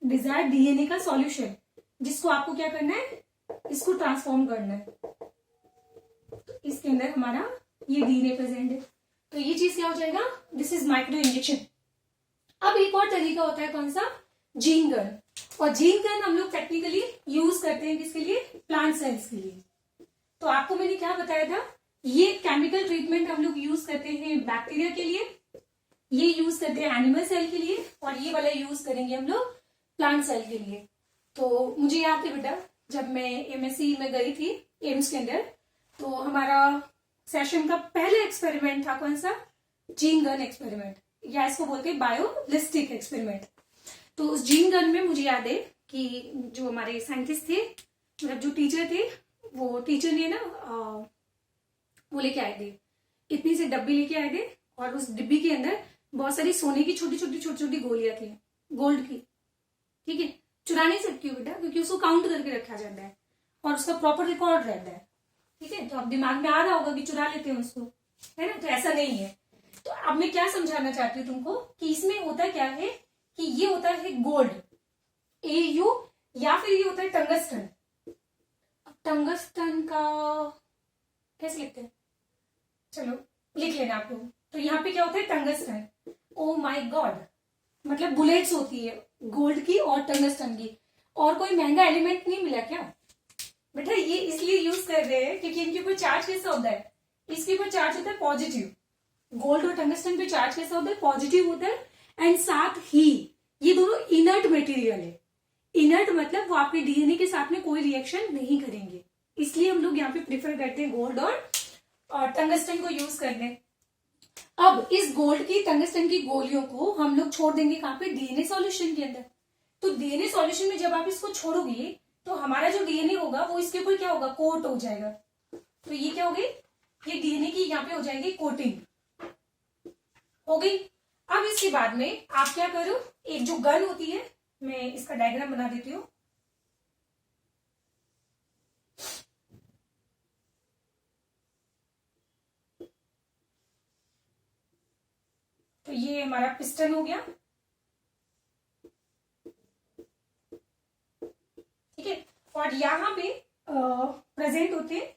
डिजायर्ड डीएनए का सॉल्यूशन, जिसको आपको क्या करना है, इसको ट्रांसफॉर्म करना है। तो इसके अंदर हमारा ये डीएनए प्रेजेंट है। तो ये चीज क्या हो जाएगा, दिस इज माइक्रो इंजेक्शन। अब एक और तरीका होता है कौन सा, जीन गन। और जीन गन हम लोग टेक्निकली यूज करते हैं किसके लिए, प्लांट सेल्स के लिए। तो आपको मैंने क्या बताया था, ये केमिकल ट्रीटमेंट हम लोग यूज करते हैं बैक्टीरिया के लिए, ये यूज करते हैं एनिमल सेल के लिए, और ये वाला यूज करेंगे हम लोग प्लांट सेल के लिए। तो मुझे याद है बेटा, जब मैं एमएससी में गई थी एम्स के अंदर, तो हमारा सेशन का पहला एक्सपेरिमेंट था कौन सा, जीन गन एक्सपेरिमेंट, या इसको बोलते हैं बायोलिस्टिक एक्सपेरिमेंट। तो उस जीन गन में मुझे याद है कि जो हमारे साइंटिस्ट थे, मतलब जो टीचर थे, वो टीचर ने ना वो लेके आए थे, इतनी से डब्बी लेके आए थे, और उस डिब्बी के अंदर बहुत सारी सोने की छोटी छोटी गोलियां थी, गोल्ड की। ठीक है, चुरा नहीं सकती हो बेटा, क्योंकि उसको काउंट करके रखा जाता है और उसका प्रॉपर रिकॉर्ड रहता है। ठीक है, तो अब दिमाग में आ रहा होगा कि चुरा लेते हैं उसको, है ना, तो ऐसा नहीं है। तो अब मैं क्या समझाना चाहती हूँ तुमको कि इसमें होता क्या है कि ये होता है गोल्ड, AU, या फिर ये होता है टंगस्टन। टंगस्टन का कैसे लिखते हैं, चलो लिख लेना आप लोग। तो यहाँ पे क्या होता है, टंगस्टन। ओ माय गॉड, मतलब बुलेट्स होती है गोल्ड की और टंगस्टन की। और कोई महंगा एलिमेंट नहीं मिला क्या बेटा, ये इसलिए यूज कर रहे हैं क्योंकि इनके ऊपर चार्ज कैसा होता है, इसके ऊपर चार्ज होता है पॉजिटिव, गोल्ड और टंगस्टन पे चार्ज कैसा होता है, पॉजिटिव होता है। एंड साथ ही ये दोनों इनर्ट मटेरियल है। इनर्ट मतलब वो आपके डीएनए के साथ में कोई रिएक्शन नहीं करेंगे, इसलिए हम लोग यहाँ पे प्रिफर करते हैं गोल्ड और टंगस्टन को यूज करने। अब इस गोल्ड की टंगस्टन की गोलियों को हम लोग छोड़ देंगे कहाँ पे, डीएनए सॉल्यूशन के अंदर। तो डीएनए सॉल्यूशन में जब आप इसको छोड़ोगे तो हमारा जो डीएनए होगा वो इसके ऊपर क्या होगा, कोट हो जाएगा। तो ये क्या हो गई, ये डीएनए की यहाँ पे हो जाएगी कोटिंग हो गई। अब इसके बाद में आप क्या करो, एक जो गन होती है, मैं इसका डायग्राम बना देती हूँ। तो ये हमारा पिस्टन हो गया, ठीक है। और यहां पे प्रेजेंट होते हैं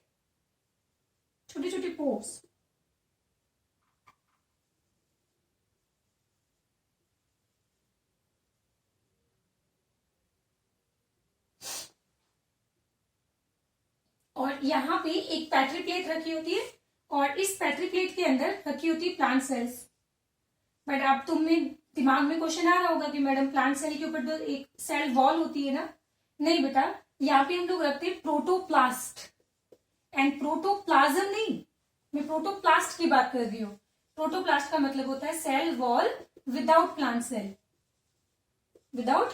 छोटे छोटे पोर्स। और यहाँ पे एक पैट्री प्लेट रखी होती है, और इस पैट्री प्लेट के अंदर रखी होती है प्लांट सेल्स। बट अब तुम्हें दिमाग में क्वेश्चन आ रहा होगा कि मैडम प्लांट सेल के ऊपर तो एक सेल वॉल होती है ना। नहीं बेटा, यहाँ पे हम लोग रखते हैं प्रोटोप्लास्ट एंड प्रोटोप्लाज्म नहीं, मैं प्रोटोप्लास्ट की बात कर रही हूँ। प्रोटोप्लास्ट का मतलब होता है cell wall without plant cell, without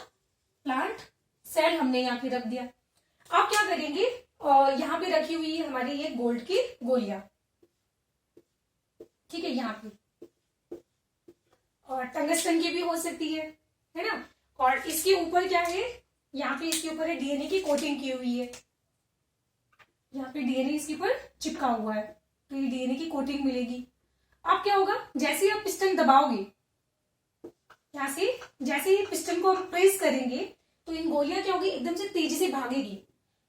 plant cell हमने यहाँ पे रख दिया। अब क्या करेंगे, यहाँ पे रखी हुई है हमारी ये गोल्ड की गोलियां, ठीक है, यहाँ पे, और टंगस्टन की भी हो सकती है ना। और इसके ऊपर क्या है, यहाँ पे इसके ऊपर है डीएनए की कोटिंग की हुई है, यहाँ पे डीएनए इसके ऊपर चिपका हुआ है, तो ये डीएनए की कोटिंग मिलेगी। अब क्या होगा, जैसे ही आप पिस्टन दबाओगे, यहाँ से जैसे ही पिस्टन को आप प्रेस करेंगे तो इन गोलियां क्या होगी, एकदम से तेजी से भागेगी।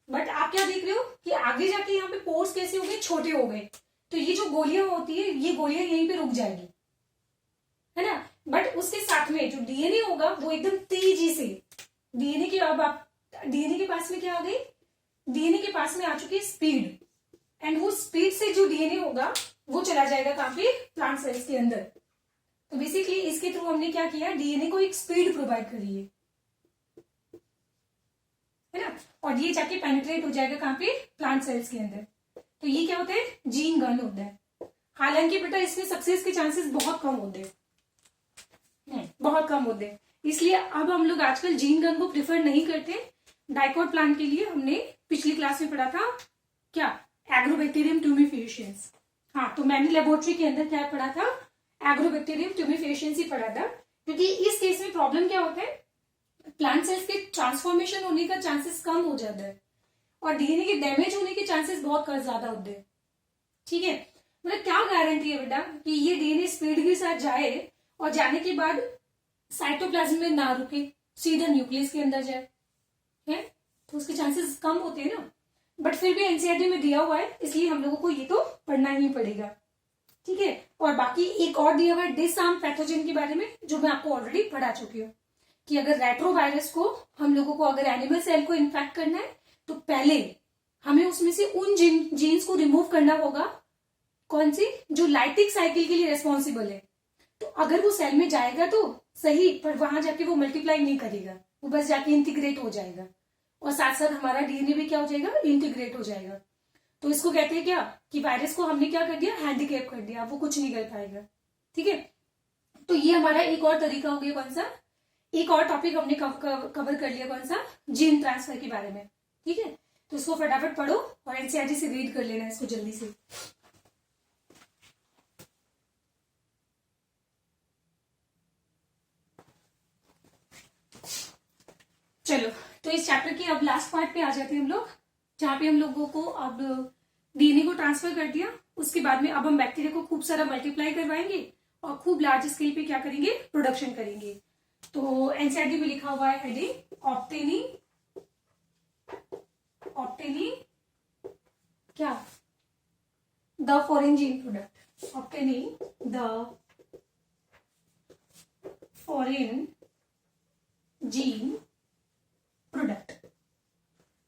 बट आप क्या देख रहे हो कि आगे जाके यहाँ पे पोर्स कैसे हो गए, छोटे हो गए। तो ये जो गोलियां होती है, ये गोलियां यहीं पे रुक जाएगी, है ना। बट उसके साथ में जो डीएनए होगा वो एकदम तेजी से, डीएनए के, अब आप डीएनए के पास में क्या आ गई, डीएनए के पास में आ चुकी है स्पीड, एंड वो स्पीड से जो डीएनए होगा वो चला जाएगा कहां पे, प्लांट सेल्स के अंदर। तो बेसिकली इसके थ्रू हमने क्या किया, डीएनए को एक स्पीड प्रोवाइड करी है ना। और ये जाके पेनिट्रेट हो जाएगा कहां पे, प्लांट सेल्स के अंदर। तो ये क्या होता है, जीन गन होता है। हालांकि बेटा इसमें सक्सेस के चांसेस बहुत कम होते हैं, बहुत कम होते हैं, इसलिए अब हम लोग आजकल जीन गन को प्रिफर नहीं करते। डाइकोट प्लांट के लिए हमने पिछली क्लास में पढ़ा था क्या, एग्रोबैक्टीरियम ट्यूमिफिकेशंस। हाँ, तो मैंने लेबोरेटरी के अंदर क्या पढ़ा था, एग्रोबैक्टीरियम ट्यूमिफिकेशंस ही पढ़ा था। क्योंकि इस केस में प्रॉब्लम क्या होता है, प्लांट सेल्स के ट्रांसफॉर्मेशन होने का चांसेस कम हो जाता है, और डीएनए के डैमेज होने के चांसेस बहुत ज्यादा होते हैं, ठीक है। मतलब क्या गारंटी है बेटा कि ये डीएनए स्पीड के साथ जाए और जाने के बाद साइटोप्लाज्म में ना रुके, सीधा न्यूक्लियस के अंदर जाए, है, तो उसके चांसेस कम होते हैं ना। बट फिर भी एनसीईआरटी में दिया हुआ है, इसलिए हम लोगों को ये तो पढ़ना ही पड़ेगा, ठीक है। और बाकी एक और दिया हुआ है डिसआर्म पैथोजन के बारे में, जो मैं आपको ऑलरेडी पढ़ा चुकी हूँ, कि अगर रेट्रोवायरस को हम लोगों को, अगर एनिमल सेल को इन्फेक्ट करना है तो पहले हमें उसमें से उन जीन्स को रिमूव करना होगा, कौन सी, जो लाइटिक साइकिल के लिए रेस्पॉन्सिबल है। तो अगर वो सेल में जाएगा तो सही, पर वहां जाके वो मल्टीप्लाई नहीं करेगा, वो बस जाके इंटीग्रेट हो जाएगा, और साथ साथ हमारा डीएनए भी क्या हो जाएगा, इंटीग्रेट हो जाएगा। तो इसको कहते हैं क्या, कि वायरस को हमने क्या कर दिया, हैंडीकैप कर दिया, वो कुछ नहीं कर पाएगा, ठीक है। तो ये हमारा एक और तरीका हो गया, कौन सा, एक और टॉपिक हमने कवर कर लिया, कौन सा, जीन ट्रांसफर के बारे में, ठीक है। तो इसको फटाफट पढ़ो और एनसीईआरटी से रीड कर लेना इसको जल्दी से। चलो, तो इस चैप्टर के अब लास्ट पार्ट पे आ जाते हैं हम लोग, जहां पे हम लोगों को अब डीएनए को ट्रांसफर कर दिया, उसके बाद में अब हम बैक्टीरिया को खूब सारा मल्टीप्लाई करवाएंगे और खूब लार्ज स्केल पे क्या करेंगे, प्रोडक्शन करेंगे। तो एनसीईआरटी में लिखा हुआ है हेडिंग, ऑब्टेनिंग क्या, the foreign gene product, obtaining the foreign gene product.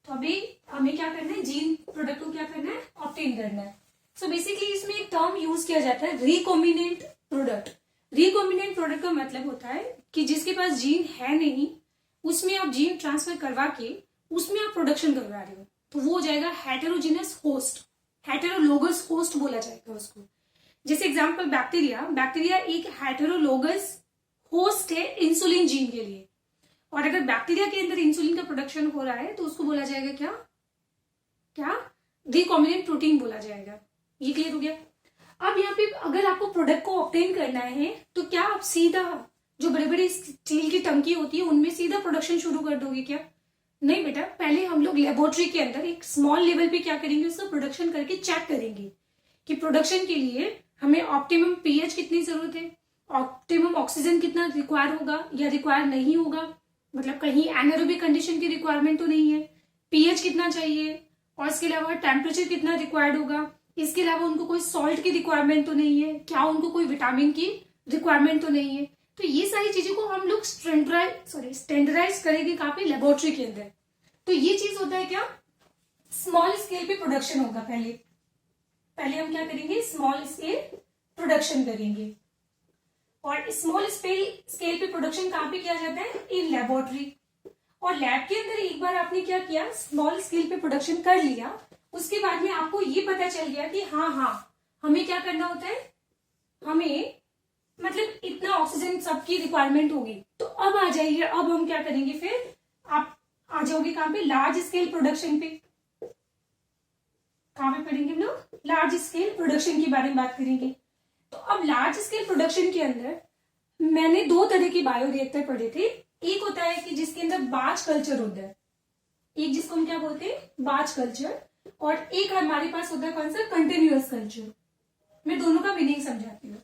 तो अभी हमें क्या करना है, जीन प्रोडक्ट को क्या करना है, ऑब्टेन करना है। सो बेसिकली इसमें एक टर्म यूज किया जाता है रिकॉम्बिनेंट प्रोडक्ट। रिकॉम्बिनेंट प्रोडक्ट का मतलब होता है कि जिसके पास जीन है नहीं, उसमें आप जीन ट्रांसफर करवा के उसमें आप प्रोडक्शन करवा रहे हो, तो वो हो जाएगा हेटेरोजिनस होस्ट, हेटेरोलोगस होस्ट बोला जाएगा उसको। जैसे एग्जांपल बैक्टीरिया, बैक्टीरिया एक हेटेरोलोगस होस्ट है इंसुलिन जीन के लिए, और अगर बैक्टीरिया के अंदर इंसुलिन का प्रोडक्शन हो रहा है तो उसको बोला जाएगा क्या क्या रिकॉम्बिनेंट प्रोटीन बोला जाएगा। ये क्लियर हो गया। अब यहाँ पे अगर आपको प्रोडक्ट को ऑब्टेन करना है तो क्या आप सीधा जो बड़े बड़े स्टील की टंकी होती है उनमें सीधा प्रोडक्शन शुरू कर दोगे क्या? नहीं बेटा, पहले हम लोग लेबोरेटरी के अंदर एक स्मॉल लेवल पे क्या करेंगे, उसका प्रोडक्शन करके चेक करेंगे कि प्रोडक्शन के लिए हमें ऑप्टिमम पीएच कितनी जरूरत है, ऑप्टिमम ऑक्सीजन कितना रिक्वायर होगा या रिक्वायर नहीं होगा, मतलब कहीं एनारोबिक कंडीशन की रिक्वायरमेंट तो नहीं है, पीएच कितना चाहिए, और इसके अलावा टेम्परेचर कितना रिक्वायर्ड होगा, इसके अलावा उनको कोई सॉल्ट की रिक्वायरमेंट तो नहीं है, क्या उनको कोई विटामिन की रिक्वायरमेंट तो नहीं है। तो ये सारी चीजों को हम लोग स्टैंडर्डाइज करेंगे कहाँ पे, लेबोरेटरी के अंदर। तो ये चीज होता है क्या, स्मॉल स्केल पे प्रोडक्शन होगा। पहले हम क्या करेंगे, स्मॉल स्केल प्रोडक्शन करेंगे, और स्मॉल स्केल पे प्रोडक्शन कहाँ पे किया जाता है, इन लेबोरेटरी। और लैब के अंदर एक बार आपने क्या किया, स्मॉल स्केल पे प्रोडक्शन कर लिया, उसके बाद में आपको ये पता चल गया कि हाँ हमें क्या करना होता है, हमें मतलब इतना ऑक्सीजन सबकी रिक्वायरमेंट होगी। तो अब आ जाइए, अब हम क्या करेंगे, फिर आप आ जाओगे कहाँ पे, लार्ज स्केल प्रोडक्शन पे। कहाँ पे पढ़ेंगे हम लोग, लार्ज स्केल प्रोडक्शन के बारे में बात करेंगे। तो अब लार्ज स्केल प्रोडक्शन के अंदर मैंने दो तरह की बायोरिएक्टर पढ़े थे। एक होता है कि जिसके अंदर बाच कल्चर होता है, एक जिसको हम क्या बोलते हैं, बाच कल्चर, और एक हमारे पास होता है कौन सा, कंटिन्यूअस कल्चर। मैं दोनों का मीनिंग समझाती हूँ।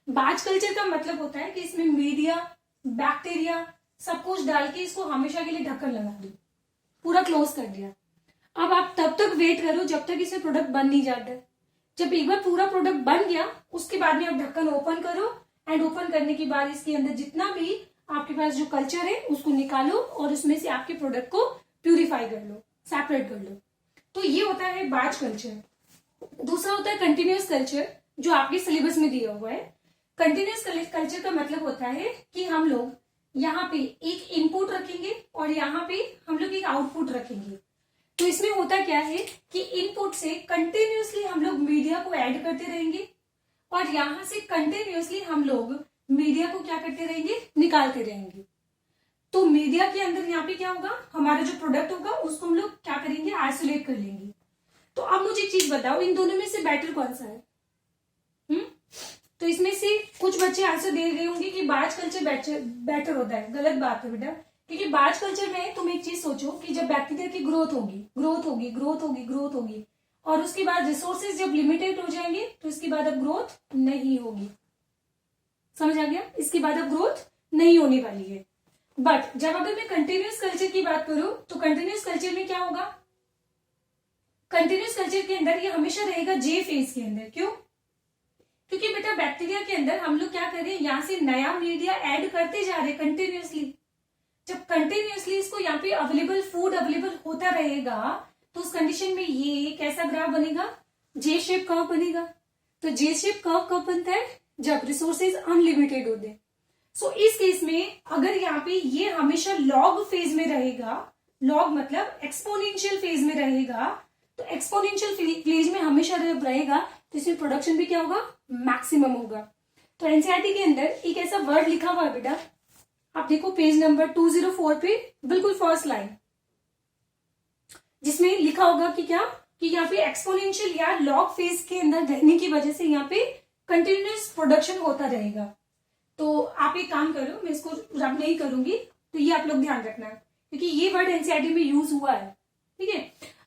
बाच कल्चर का मतलब होता है कि इसमें मीडिया, बैक्टीरिया सब कुछ डाल के इसको हमेशा के लिए ढक्कन लगा दो, पूरा क्लोज कर दिया। अब आप तब तक वेट करो जब तक इसमें प्रोडक्ट बन नहीं जाता। जब एक बार पूरा प्रोडक्ट बन गया उसके बाद में आप ढक्कन ओपन करो, एंड ओपन करने के बाद इसके अंदर जितना भी आपके पास जो कल्चर है उसको निकालो और उसमें से आपके प्रोडक्ट को प्यूरिफाई कर लो, सेपरेट कर लो। तो ये होता है बैच कल्चर। दूसरा होता है कंटिन्यूअस कल्चर, जो आपके सिलेबस में दिया हुआ है। कंटिन्यूअस कल्चर का मतलब होता है कि हम लोग यहाँ पे एक इनपुट रखेंगे और यहाँ पे हम लोग एक आउटपुट रखेंगे। तो इसमें होता क्या है कि इनपुट से कंटिन्यूअसली हम लोग मीडिया को ऐड करते रहेंगे, और यहाँ से कंटिन्यूअसली हम लोग मीडिया को क्या करते रहेंगे, निकालते रहेंगे। तो मीडिया के अंदर यहाँ पे क्या होगा, हमारा जो प्रोडक्ट होगा उसको हम लोग क्या करेंगे, आइसोलेट कर लेंगे। तो अब मुझे एक चीज बताओ, इन दोनों में से बेटर कौन सा है? तो इसमें से कुछ बच्चे आंसर दे रहे होंगे कि बैच कल्चर बेटर होता है। गलत बात है बेटा, क्योंकि बैच कल्चर में तुम एक चीज सोचो कि जब बैक्टीरिया की ग्रोथ होगी, और उसके बाद रिसोर्सेज जब लिमिटेड हो जाएंगे तो इसके बाद अब ग्रोथ नहीं होगी। समझ आ गया? इसके बाद अब ग्रोथ नहीं होने वाली है। बट जब अगर मैं कंटिन्यूअस कल्चर की बात करूं तो कंटिन्यूअस कल्चर में क्या होगा, कंटिन्यूअस कल्चर के अंदर ये हमेशा रहेगा जे फेज के अंदर। क्यों? क्योंकि बेटा बैक्टीरिया के अंदर हम लोग क्या कर रहे हैं, यहाँ से नया मीडिया ऐड करते जा रहे हैं कंटिन्यूअसली। जब कंटिन्यूअसली इसको यहाँ पे अवेलेबल फूड अवेलेबल होता रहेगा तो उस कंडीशन में ये कैसा ग्राफ बनेगा, जे शेप कर्व बनेगा। तो जे शेप कर्व कब बनता है, जब रिसोर्सेज अनलिमिटेड होते हैं। सो इस केस में अगर यहाँ पे ये हमेशा लॉग फेज में रहेगा, लॉग मतलब एक्सपोनेंशियल फेज में रहेगा, तो एक्सपोनेंशियल फेज में हमेशा रहेगा तो इसमें प्रोडक्शन भी क्या होगा, मैक्सिमम होगा। तो एनसीईआरटी के अंदर एक ऐसा वर्ड लिखा हुआ है बेटा, आप देखो पेज नंबर 204 पे बिल्कुल फर्स्ट लाइन, जिसमें लिखा होगा कि क्या, कि यहाँ पे एक्सपोनेंशियल या लॉग फेज के अंदर रहने की वजह से यहाँ पे कंटिन्यूअस प्रोडक्शन होता रहेगा। तो आप एक काम करो, मैं इसको रब नहीं करूंगी, तो ये आप लोग ध्यान रखना क्योंकि ये वर्ड एनसीईआरटी में यूज हुआ है। ठीक है,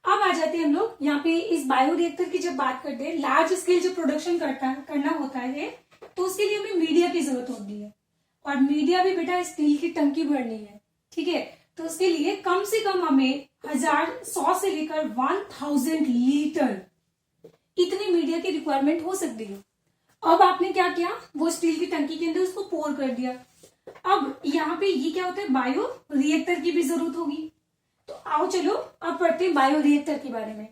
अब आ जाते हैं हम लोग यहाँ पे इस बायोरिएक्टर की। जब बात करते हैं लार्ज स्केल जो प्रोडक्शन करना होता है तो उसके लिए हमें मीडिया की जरूरत होती है, और मीडिया भी बेटा स्टील की टंकी भरनी है। ठीक है, तो उसके लिए कम से कम हमें 100 से लेकर 1000 लीटर इतनी मीडिया की रिक्वायरमेंट हो सकती है। अब आपने क्या किया, वो स्टील की टंकी के अंदर उसको पोर कर दिया। अब यहाँ पे ये क्या होता है, बायो रिएक्टर की भी जरूरत होगी। तो आओ चलो अब पढ़ते हैं बायो रिएक्टर के बारे में।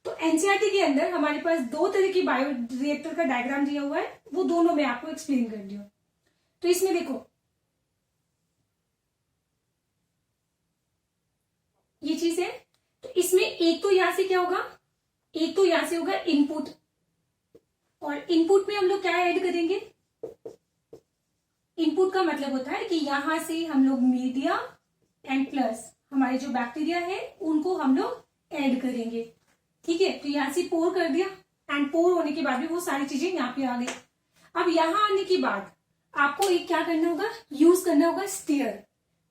तो एनसीईआरटी के अंदर हमारे पास दो तरह की बायो रिएक्टर का डायग्राम दिया हुआ है, वो दोनों मैं आपको एक्सप्लेन कर रही हूँ। तो इसमें देखो ये चीज है, तो इसमें एक तो यहां से क्या होगा, एक तो यहां से होगा इनपुट, और इनपुट में हम लोग क्या ऐड करेंगे, इनपुट का मतलब होता है कि यहां से हम लोग मीडिया एंड प्लस हमारे जो बैक्टीरिया है उनको हम लोग ऐड करेंगे। ठीक है, तो यहां से पोर कर दिया, एंड पोर होने के बाद भी वो सारी चीजें यहाँ पे आ गई। अब यहां आने के बाद आपको एक क्या करना होगा, यूज करना होगा स्टीयर।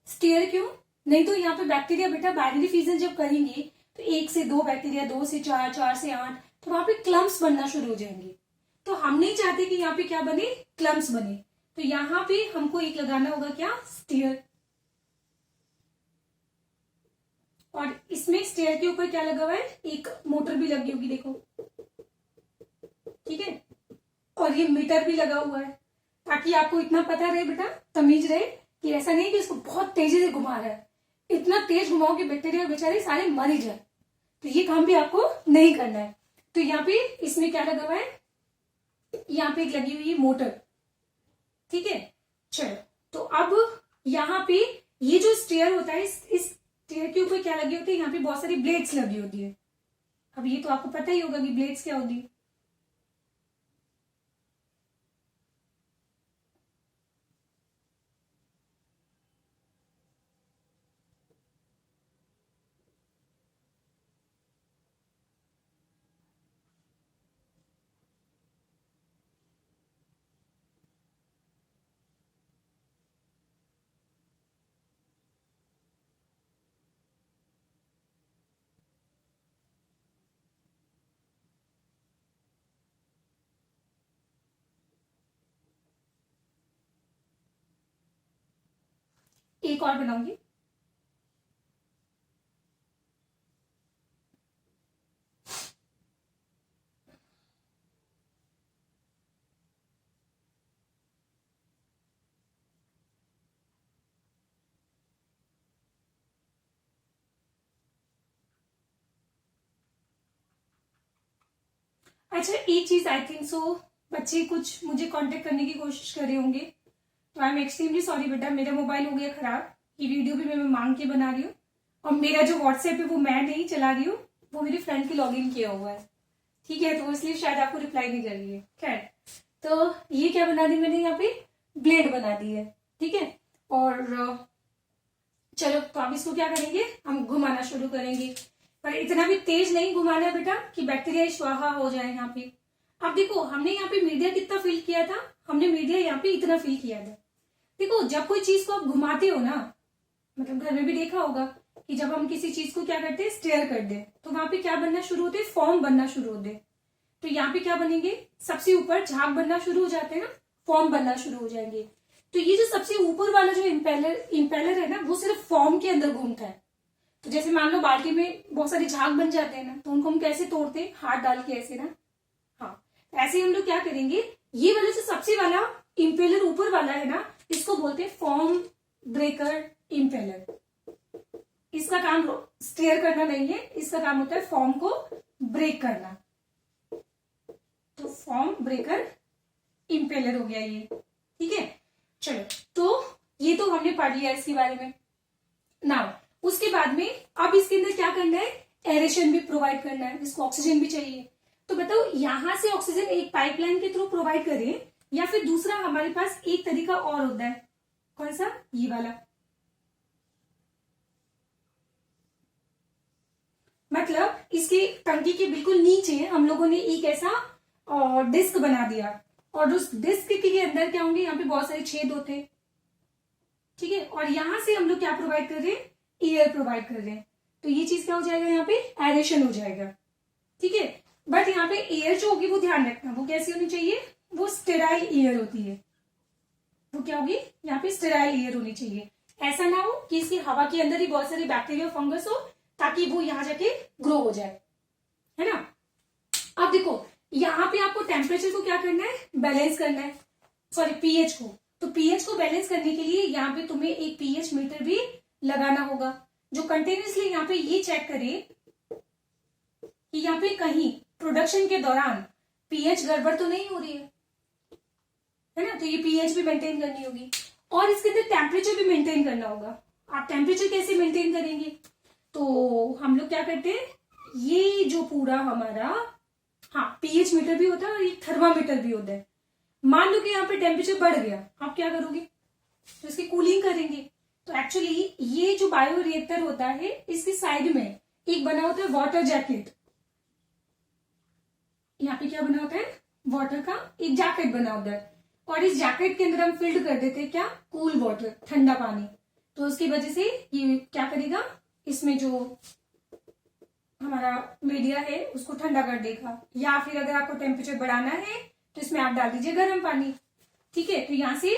स्टीयर क्यों, नहीं तो यहाँ पे बैक्टीरिया बेटा बाइनरी फिजन जब करेंगे तो 1 से 2 बैक्टीरिया, 2 से 4, 4 से 8, तो वहां पे क्लम्प्स बनना शुरू हो जाएंगे। तो हम नहीं चाहते कि यहाँ पे क्या बने, क्लम्प्स बने। तो यहाँ पे हमको एक लगाना होगा क्या, स्टीयर। और इसमें स्टीयर के ऊपर क्या लगा हुआ है, एक मोटर भी लगी होगी देखो, ठीक है, और ये मीटर भी लगा हुआ है, ताकि आपको इतना पता रहे बेटा, तमीज रहे कि ऐसा नहीं कि इसको बहुत तेजी से घुमा रहा है, इतना तेज घुमाओ कि बैक्टीरिया बेचारे सारे मर ही जाए। तो ये काम भी आपको नहीं करना है। तो यहाँ पे इसमें क्या लगा हुआ है, यहाँ पे एक लगी हुई है मोटर, ठीक है। चलो, तो अब यहाँ पे ये जो स्टीयर होता है, इस स्टीयर के ऊपर क्या लगी होती है, यहाँ पे बहुत सारी ब्लेड्स लगी होती है। अब ये तो आपको पता ही होगा कि ब्लेड्स क्या होती है। एक और बनाऊंगी। अच्छा, एक चीज आई थिंक सो बच्चे कुछ मुझे कांटेक्ट करने की कोशिश कर रहे होंगे, तो आई एम एक्सट्रीमली सॉरी बेटा, मेरा मोबाइल हो गया खराब। ये वीडियो भी मैं मांग के बना रही हूँ, और मेरा जो व्हाट्सएप है वो मैं नहीं चला रही हूँ, वो मेरी फ्रेंड की लॉगिन किया हुआ है, ठीक है, तो इसलिए शायद आपको रिप्लाई नहीं कर रही है। खैर, तो ये क्या बना दी मैंने, यहाँ पे ब्लेड बना दी है, ठीक है। और चलो, तो अब इसको क्या करेंगे, हम घुमाना शुरू करेंगे, पर इतना भी तेज नहीं घुमाना है बेटा कि बैक्टीरिया स्वाहा हो जाए यहाँ पे। अब देखो, हमने यहाँ पे मीडिया कितना फिल किया था, हमने मीडिया यहाँ पे इतना फिल किया था। देखो, जब कोई चीज को आप घुमाते हो ना, मतलब घर में भी देखा होगा कि जब हम किसी चीज को क्या करते हैं, स्टेयर कर दे, तो वहां पे क्या बनना शुरू होते हैं, फॉर्म बनना शुरू होते। तो यहाँ पे क्या बनेंगे, सबसे ऊपर झाग बनना शुरू हो जाते हैं ना, फॉर्म बनना शुरू हो जाएंगे। तो ये जो सबसे ऊपर वाला जो इम्पेलर है ना, वो सिर्फ फॉर्म के अंदर घूमता है। तो जैसे मान लो बाल्टी में बहुत सारे झाग बन जाते हैं ना, तो उनको हम कैसे तोड़ते हैं, हाथ डाल के ऐसे ना, हाँ, ऐसे हम लोग क्या करेंगे, ये वाला जो सबसे वाला इम्पेलर ऊपर वाला है ना, इसको बोलते हैं फॉर्म ब्रेकर इम्पेलर। इसका काम स्टेयर करना नहीं है, इसका काम होता है फॉर्म को ब्रेक करना। तो फॉर्म ब्रेकर इम्पेलर हो गया ये, ठीक है। चलो, तो ये तो हमने पढ़ लिया इसके बारे में। नाउ उसके बाद में अब इसके अंदर क्या करना है, एरेशन भी प्रोवाइड करना है, इसको ऑक्सीजन भी चाहिए। तो बताओ, यहां से ऑक्सीजन एक पाइपलाइन के थ्रू प्रोवाइड करें, या फिर दूसरा हमारे पास एक तरीका और होता है, कौन सा, ये वाला। मतलब इसकी टंकी के बिल्कुल नीचे हम लोगों ने एक ऐसा डिस्क बना दिया, और उस डिस्क के अंदर क्या होंगे, यहाँ पे बहुत सारे छेद होते हैं, ठीक है। और यहां से हम लोग क्या प्रोवाइड कर रहे हैं, एयर प्रोवाइड कर रहे हैं। तो ये चीज क्या हो जाएगा, यहाँ पे एरेशन हो जाएगा, ठीक है। बट यहाँ पे एयर जो होगी वो ध्यान रखना, वो कैसी होनी चाहिए, वो स्टेराइल एयर होती है। वो क्या होगी, यहाँ पे स्टेराइल एयर होनी चाहिए। ऐसा ना हो कि इसकी हवा के अंदर ही बहुत सारे बैक्टीरिया फंगस हो, ताकि वो यहाँ जाके ग्रो हो जाए, है ना। अब देखो, यहाँ पे आपको टेम्परेचर को क्या करना है, बैलेंस करना है, सॉरी पीएच को। तो पीएच को बैलेंस करने के लिए यहाँ पे तुम्हें एक पीएच मीटर भी लगाना होगा, जो कंटिन्यूसली यहाँ पे ये चेक करे कि यहाँ पे कहीं प्रोडक्शन के दौरान पीएच गड़बड़ तो नहीं हो रही है ना। तो ये पीएच भी मेंटेन करनी होगी और इसके अंदर टेम्परेचर भी मेंटेन करना होगा। आप टेम्परेचर कैसे मेंटेन करेंगे, तो हम लोग क्या करते हैं, ये जो पूरा हमारा पीएच मीटर भी होता है और ये थर्मामीटर भी होता है। मान लो कि यहाँ पे टेम्परेचर बढ़ गया, आप क्या करोगे, तो इसकी कूलिंग करेंगे। तो एक्चुअली ये जो बायो रिएक्टर होता है इसकी साइड में एक बना होता है वाटर जैकेट। यहाँ पे क्या बना होता है, वाटर का एक जैकेट बना होता है और इस जैकेट के अंदर हम फिल्ड कर देते हैं क्या, कूल वाटर, ठंडा पानी। तो उसकी वजह से ये क्या करेगा, इसमें जो हमारा मीडिया है उसको ठंडा कर देगा। या फिर अगर आपको टेम्परेचर बढ़ाना है तो इसमें आप डाल दीजिए गर्म पानी। ठीक है, तो यहां से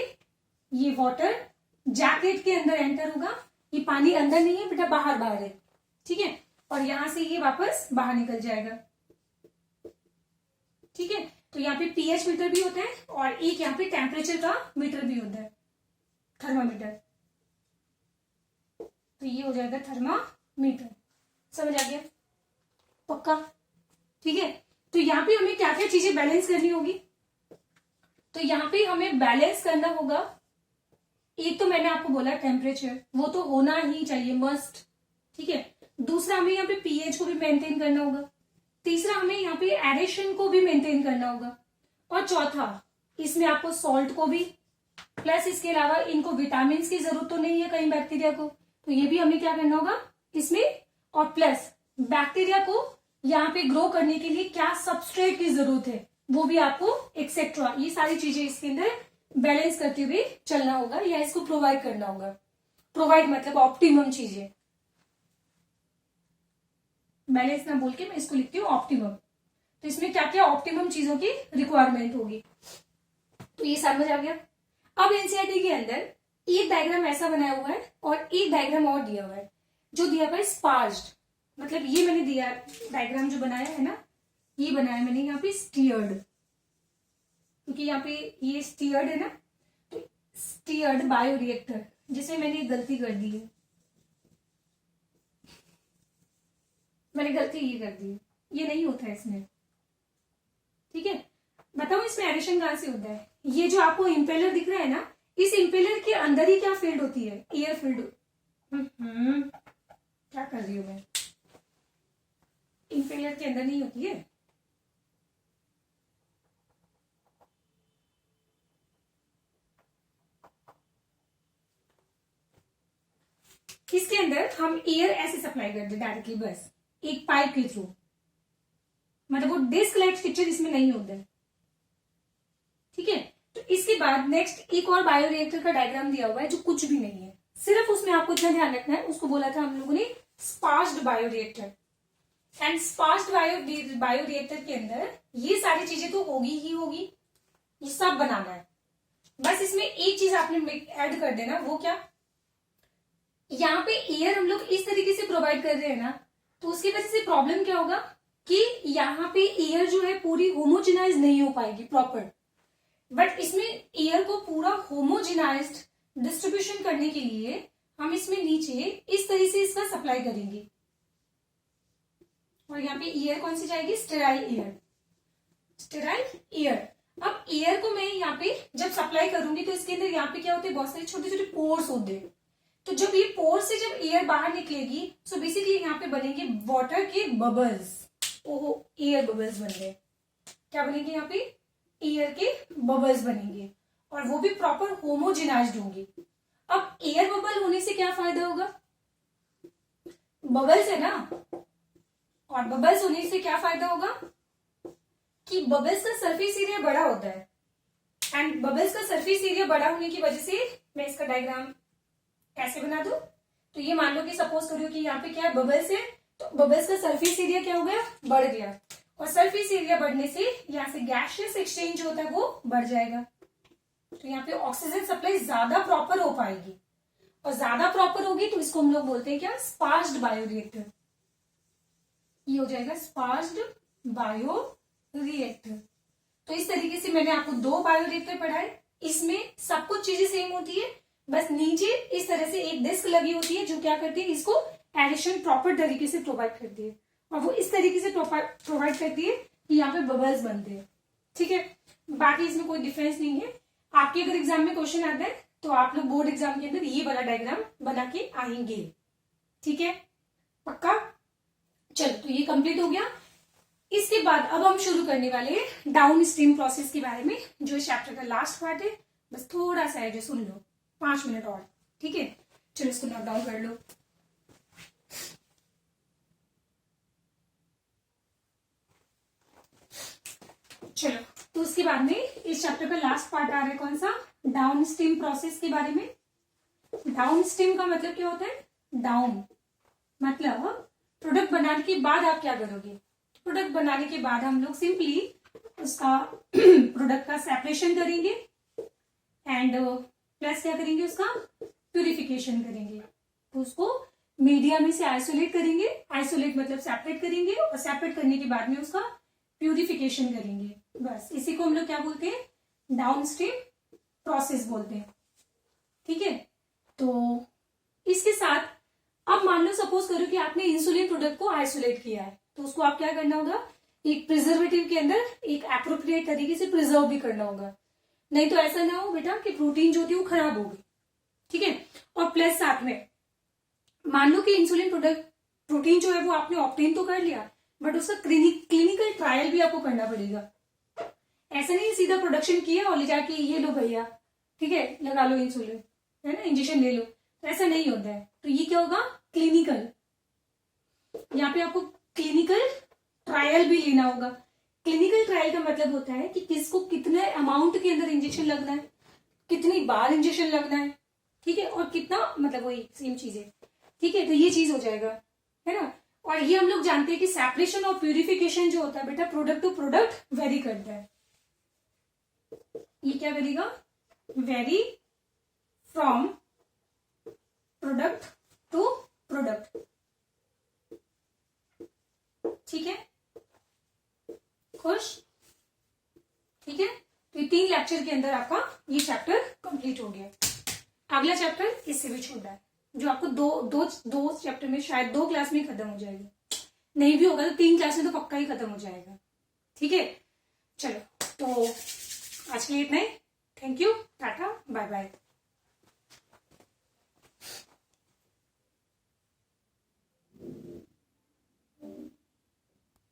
ये वाटर जैकेट के अंदर एंटर होगा। ये पानी अंदर नहीं है बेटा, बाहर बाहर है। ठीक है, और यहां से ये वापस बाहर निकल जाएगा। ठीक है, तो यहाँ पे पीएच मीटर भी होता है और एक यहाँ पे टेम्परेचर का मीटर भी होता है, थर्मामीटर। तो ये हो जाएगा थर्मामीटर। समझ आ गया, पक्का। ठीक है, तो यहाँ पे हमें क्या क्या चीजें बैलेंस करनी होगी, तो यहाँ पे हमें बैलेंस करना होगा। एक तो मैंने आपको बोला टेम्परेचर, वो तो होना ही चाहिए, मस्ट। ठीक है, दूसरा हमें यहाँ पे पीएच को भी मेंटेन करना होगा। तीसरा हमें यहाँ पे एरेशन को भी मेंटेन करना होगा। और चौथा, इसमें आपको सॉल्ट को भी, प्लस इसके अलावा इनको विटामिन की जरूरत तो नहीं है कहीं बैक्टीरिया को, तो ये भी हमें क्या करना होगा इसमें। और प्लस बैक्टीरिया को यहाँ पे ग्रो करने के लिए क्या सबस्ट्रेट की जरूरत है वो भी आपको, एक्सेट्रा, ये सारी चीजें इसके अंदर बैलेंस करते हुए चलना होगा या इसको प्रोवाइड करना होगा। प्रोवाइड मतलब ऑप्टिमम चीजें, बैलेंस ना बोल के मैं इसको लिखती हूँ ऑप्टिमम। तो इसमें क्या क्या ऑप्टिमम चीजों की रिक्वायरमेंट होगी, तो ये समझ आ गया। अब एनसीईआरटी के अंदर एक डायग्राम ऐसा बनाया हुआ है और एक डायग्राम और दिया हुआ है। जो दिया हुआ है स्पार्ज्ड, मतलब ये मैंने दिया डायग्राम जो बनाया है ना, ये बनाया मैंने यहाँ पे स्टीयर्ड, क्योंकि यहाँ पे ये स्टीयर्ड है ना, तो स्टीयर्ड बायो रिएक्टर, जिसमें मैंने एक गलती कर दी है, मैंने गलती ये कर दी, ये नहीं होता है इसमें। ठीक है, बताओ इसमें एडिशन कहां से होता है। ये जो आपको इंपेलर दिख रहा है ना, इस इंपेलर के अंदर ही क्या फील्ड होती है, एयर फील्ड। क्या कर रही हूं मैं, इंपेलर के अंदर नहीं होती है, इसके अंदर हम एयर ऐसे सप्लाई करते डायरेक्टली, बस एक पाइप के थ्रू, मतलब वो डिस्क लाइक स्ट्रक्चर इसमें नहीं होता है। ठीक है, तो इसके बाद नेक्स्ट एक और बायो रिएक्टर का डायग्राम दिया हुआ है जो कुछ भी नहीं है, सिर्फ उसमें आपको इतना ध्यान रखना है, उसको बोला था हम लोगों ने sparged bioreactor. And sparged bioreactor के अंदर ये सारी चीजें तो होगी ही होगी, ये सब बनाना है। बस इसमें एक चीज आपने ऐड कर देना, वो क्या, यहाँ पे एयर हम लोग इस तरीके से प्रोवाइड कर रहे हैं ना, तो उसकी वजह से प्रॉब्लम क्या होगा कि यहाँ पे एयर जो है पूरी होमोजेनाइज नहीं हो पाएगी प्रॉपर। बट इसमें एयर को पूरा होमोजेनाइज्ड डिस्ट्रीब्यूशन करने के लिए हम इसमें नीचे इस तरह से इसका सप्लाई करेंगे। और यहाँ पे एयर कौन सी जाएगी, स्टेराइल एयर, स्टेराइल एयर। अब एयर को मैं यहाँ पे जब सप्लाई करूंगी तो इसके अंदर यहाँ पे क्या होते हैं, बहुत सारे छोटे छोटे पोर्स होते हैं। तो जब ये पोर से जब एयर बाहर निकलेगी, सो बेसिकली यहाँ पे बनेंगे वाटर के बबल्स। ओहो, एयर बबल्स बन गए। क्या बनेंगे यहाँ पे, एयर के बबल्स बनेंगे और वो भी प्रॉपर होमोजेनाइज्ड होंगे। अब एयर बबल होने से क्या फायदा होगा, बबल्स है ना, और बबल्स होने से क्या फायदा होगा कि बबल्स का सरफेस एरिया बड़ा होता है। एंड बबल्स का सरफेस एरिया बड़ा होने की वजह से मैं इसका डायग्राम कैसे बना दूं, तो ये मान लो कि सपोज करो कि यहाँ पे क्या है, बबल्स है, तो बबल्स का सरफेस एरिया क्या हो गया, बढ़ गया। और सरफेस एरिया बढ़ने से यहाँ से गैसियस एक्सचेंज होता है वो बढ़ जाएगा। तो यहाँ पे ऑक्सीजन सप्लाई ज्यादा प्रॉपर हो पाएगी, और ज्यादा प्रॉपर होगी तो इसको हम लोग बोलते हैं क्या, स्पार्ज्ड बायो रिएक्टर। ये हो जाएगा स्पार्ज्ड बायो रिएक्टर। तो इस तरीके से मैंने आपको 2 बायो रिएक्टर पढ़ाए। इसमें सब कुछ चीजें सेम होती है, बस नीचे इस तरह से एक डिस्क लगी होती है जो क्या करती है, इसको एडिशन प्रॉपर तरीके से प्रोवाइड करती है। और वो इस तरीके से प्रोवाइड करती है कि यहाँ पे बबल्स बनते हैं। ठीक है, बाकी इसमें कोई डिफरेंस नहीं है। आपके अगर एग्जाम में क्वेश्चन आता है तो आप लोग बोर्ड एग्जाम के अंदर ये वाला डायग्राम बना के आएंगे। ठीक है, पक्का। चलो, तो ये कंप्लीट हो गया। इसके बाद अब हम शुरू करने वाले हैं डाउन स्ट्रीम प्रोसेस के बारे में, जो चैप्टर का लास्ट पार्ट है। बस थोड़ा सा है जो सुन लो, 5 मिनट और। ठीक है, चलो इसको नोट डाउन कर लो। चलो, तो उसके बाद में इस चैप्टर का लास्ट पार्ट आ रहा है कौन सा, डाउन स्ट्रीम प्रोसेस के बारे में। डाउन स्ट्रीम का मतलब क्या होता है, डाउन मतलब प्रोडक्ट बनाने के बाद आप क्या करोगे। प्रोडक्ट बनाने के बाद हम लोग सिंपली उसका प्रोडक्ट का सेपरेशन करेंगे एंड प्लस क्या करेंगे, उसका प्यूरिफिकेशन करेंगे। तो उसको मीडिया में से आइसोलेट करेंगे, आइसोलेट मतलब सेपरेट करेंगे, और सेपरेट करने के बाद में उसका प्यूरिफिकेशन करेंगे। बस इसी को हम लोग क्या बोलते हैं, डाउनस्ट्रीम प्रोसेस बोलते हैं। ठीक है, तो इसके साथ अब मान लो सपोज करो कि आपने इंसुलिन प्रोडक्ट को आइसोलेट किया है, तो उसको आप क्या करना होगा, एक प्रिजर्वेटिव के अंदर एक एप्रोप्रिएट तरीके से प्रिजर्व भी करना होगा। नहीं तो ऐसा ना हो बेटा कि प्रोटीन जो थी वो खराब होगी। ठीक है, और प्लस साथ में मान लो कि इंसुलिन प्रोडक्ट प्रोटीन जो है वो आपने ऑब्टेन तो कर लिया, बट उसका क्लिनिकल ट्रायल भी आपको करना पड़ेगा। ऐसा नहीं सीधा प्रोडक्शन किया और ले जाके ये लो भैया, ठीक है, लगा लो इंसुलिन, है ना, इंजेक्शन ले लो, तो ऐसा नहीं होता है। तो ये क्या होगा, क्लिनिकल, यहाँ पे आपको क्लिनिकल ट्रायल भी लेना होगा। क्लिनिकल ट्रायल का मतलब होता है कि किसको कितने अमाउंट के अंदर इंजेक्शन लगना है, कितनी बार इंजेक्शन लगना है, ठीक है, और कितना, मतलब वही सेम चीज है। ठीक है, तो ये चीज हो जाएगा, है ना। और ये हम लोग जानते हैं कि सेपरेशन और प्यूरिफिकेशन जो होता है बेटा, प्रोडक्ट टू प्रोडक्ट वेरी करता है। ये क्या करेगा, vary from product to product. ठीक है, खुश। ठीक है, तो ये 3 लेक्चर के अंदर आपका ये चैप्टर कंप्लीट हो गया। अगला चैप्टर इससे भी छोटा है, जो आपको दो चैप्टर में, शायद 2 क्लास में खत्म हो जाएगा, नहीं भी होगा तो 3 क्लास में तो पक्का ही खत्म हो जाएगा। ठीक है, चलो, तो आज के लिए इतना ही। Thank you, tata, bye bye.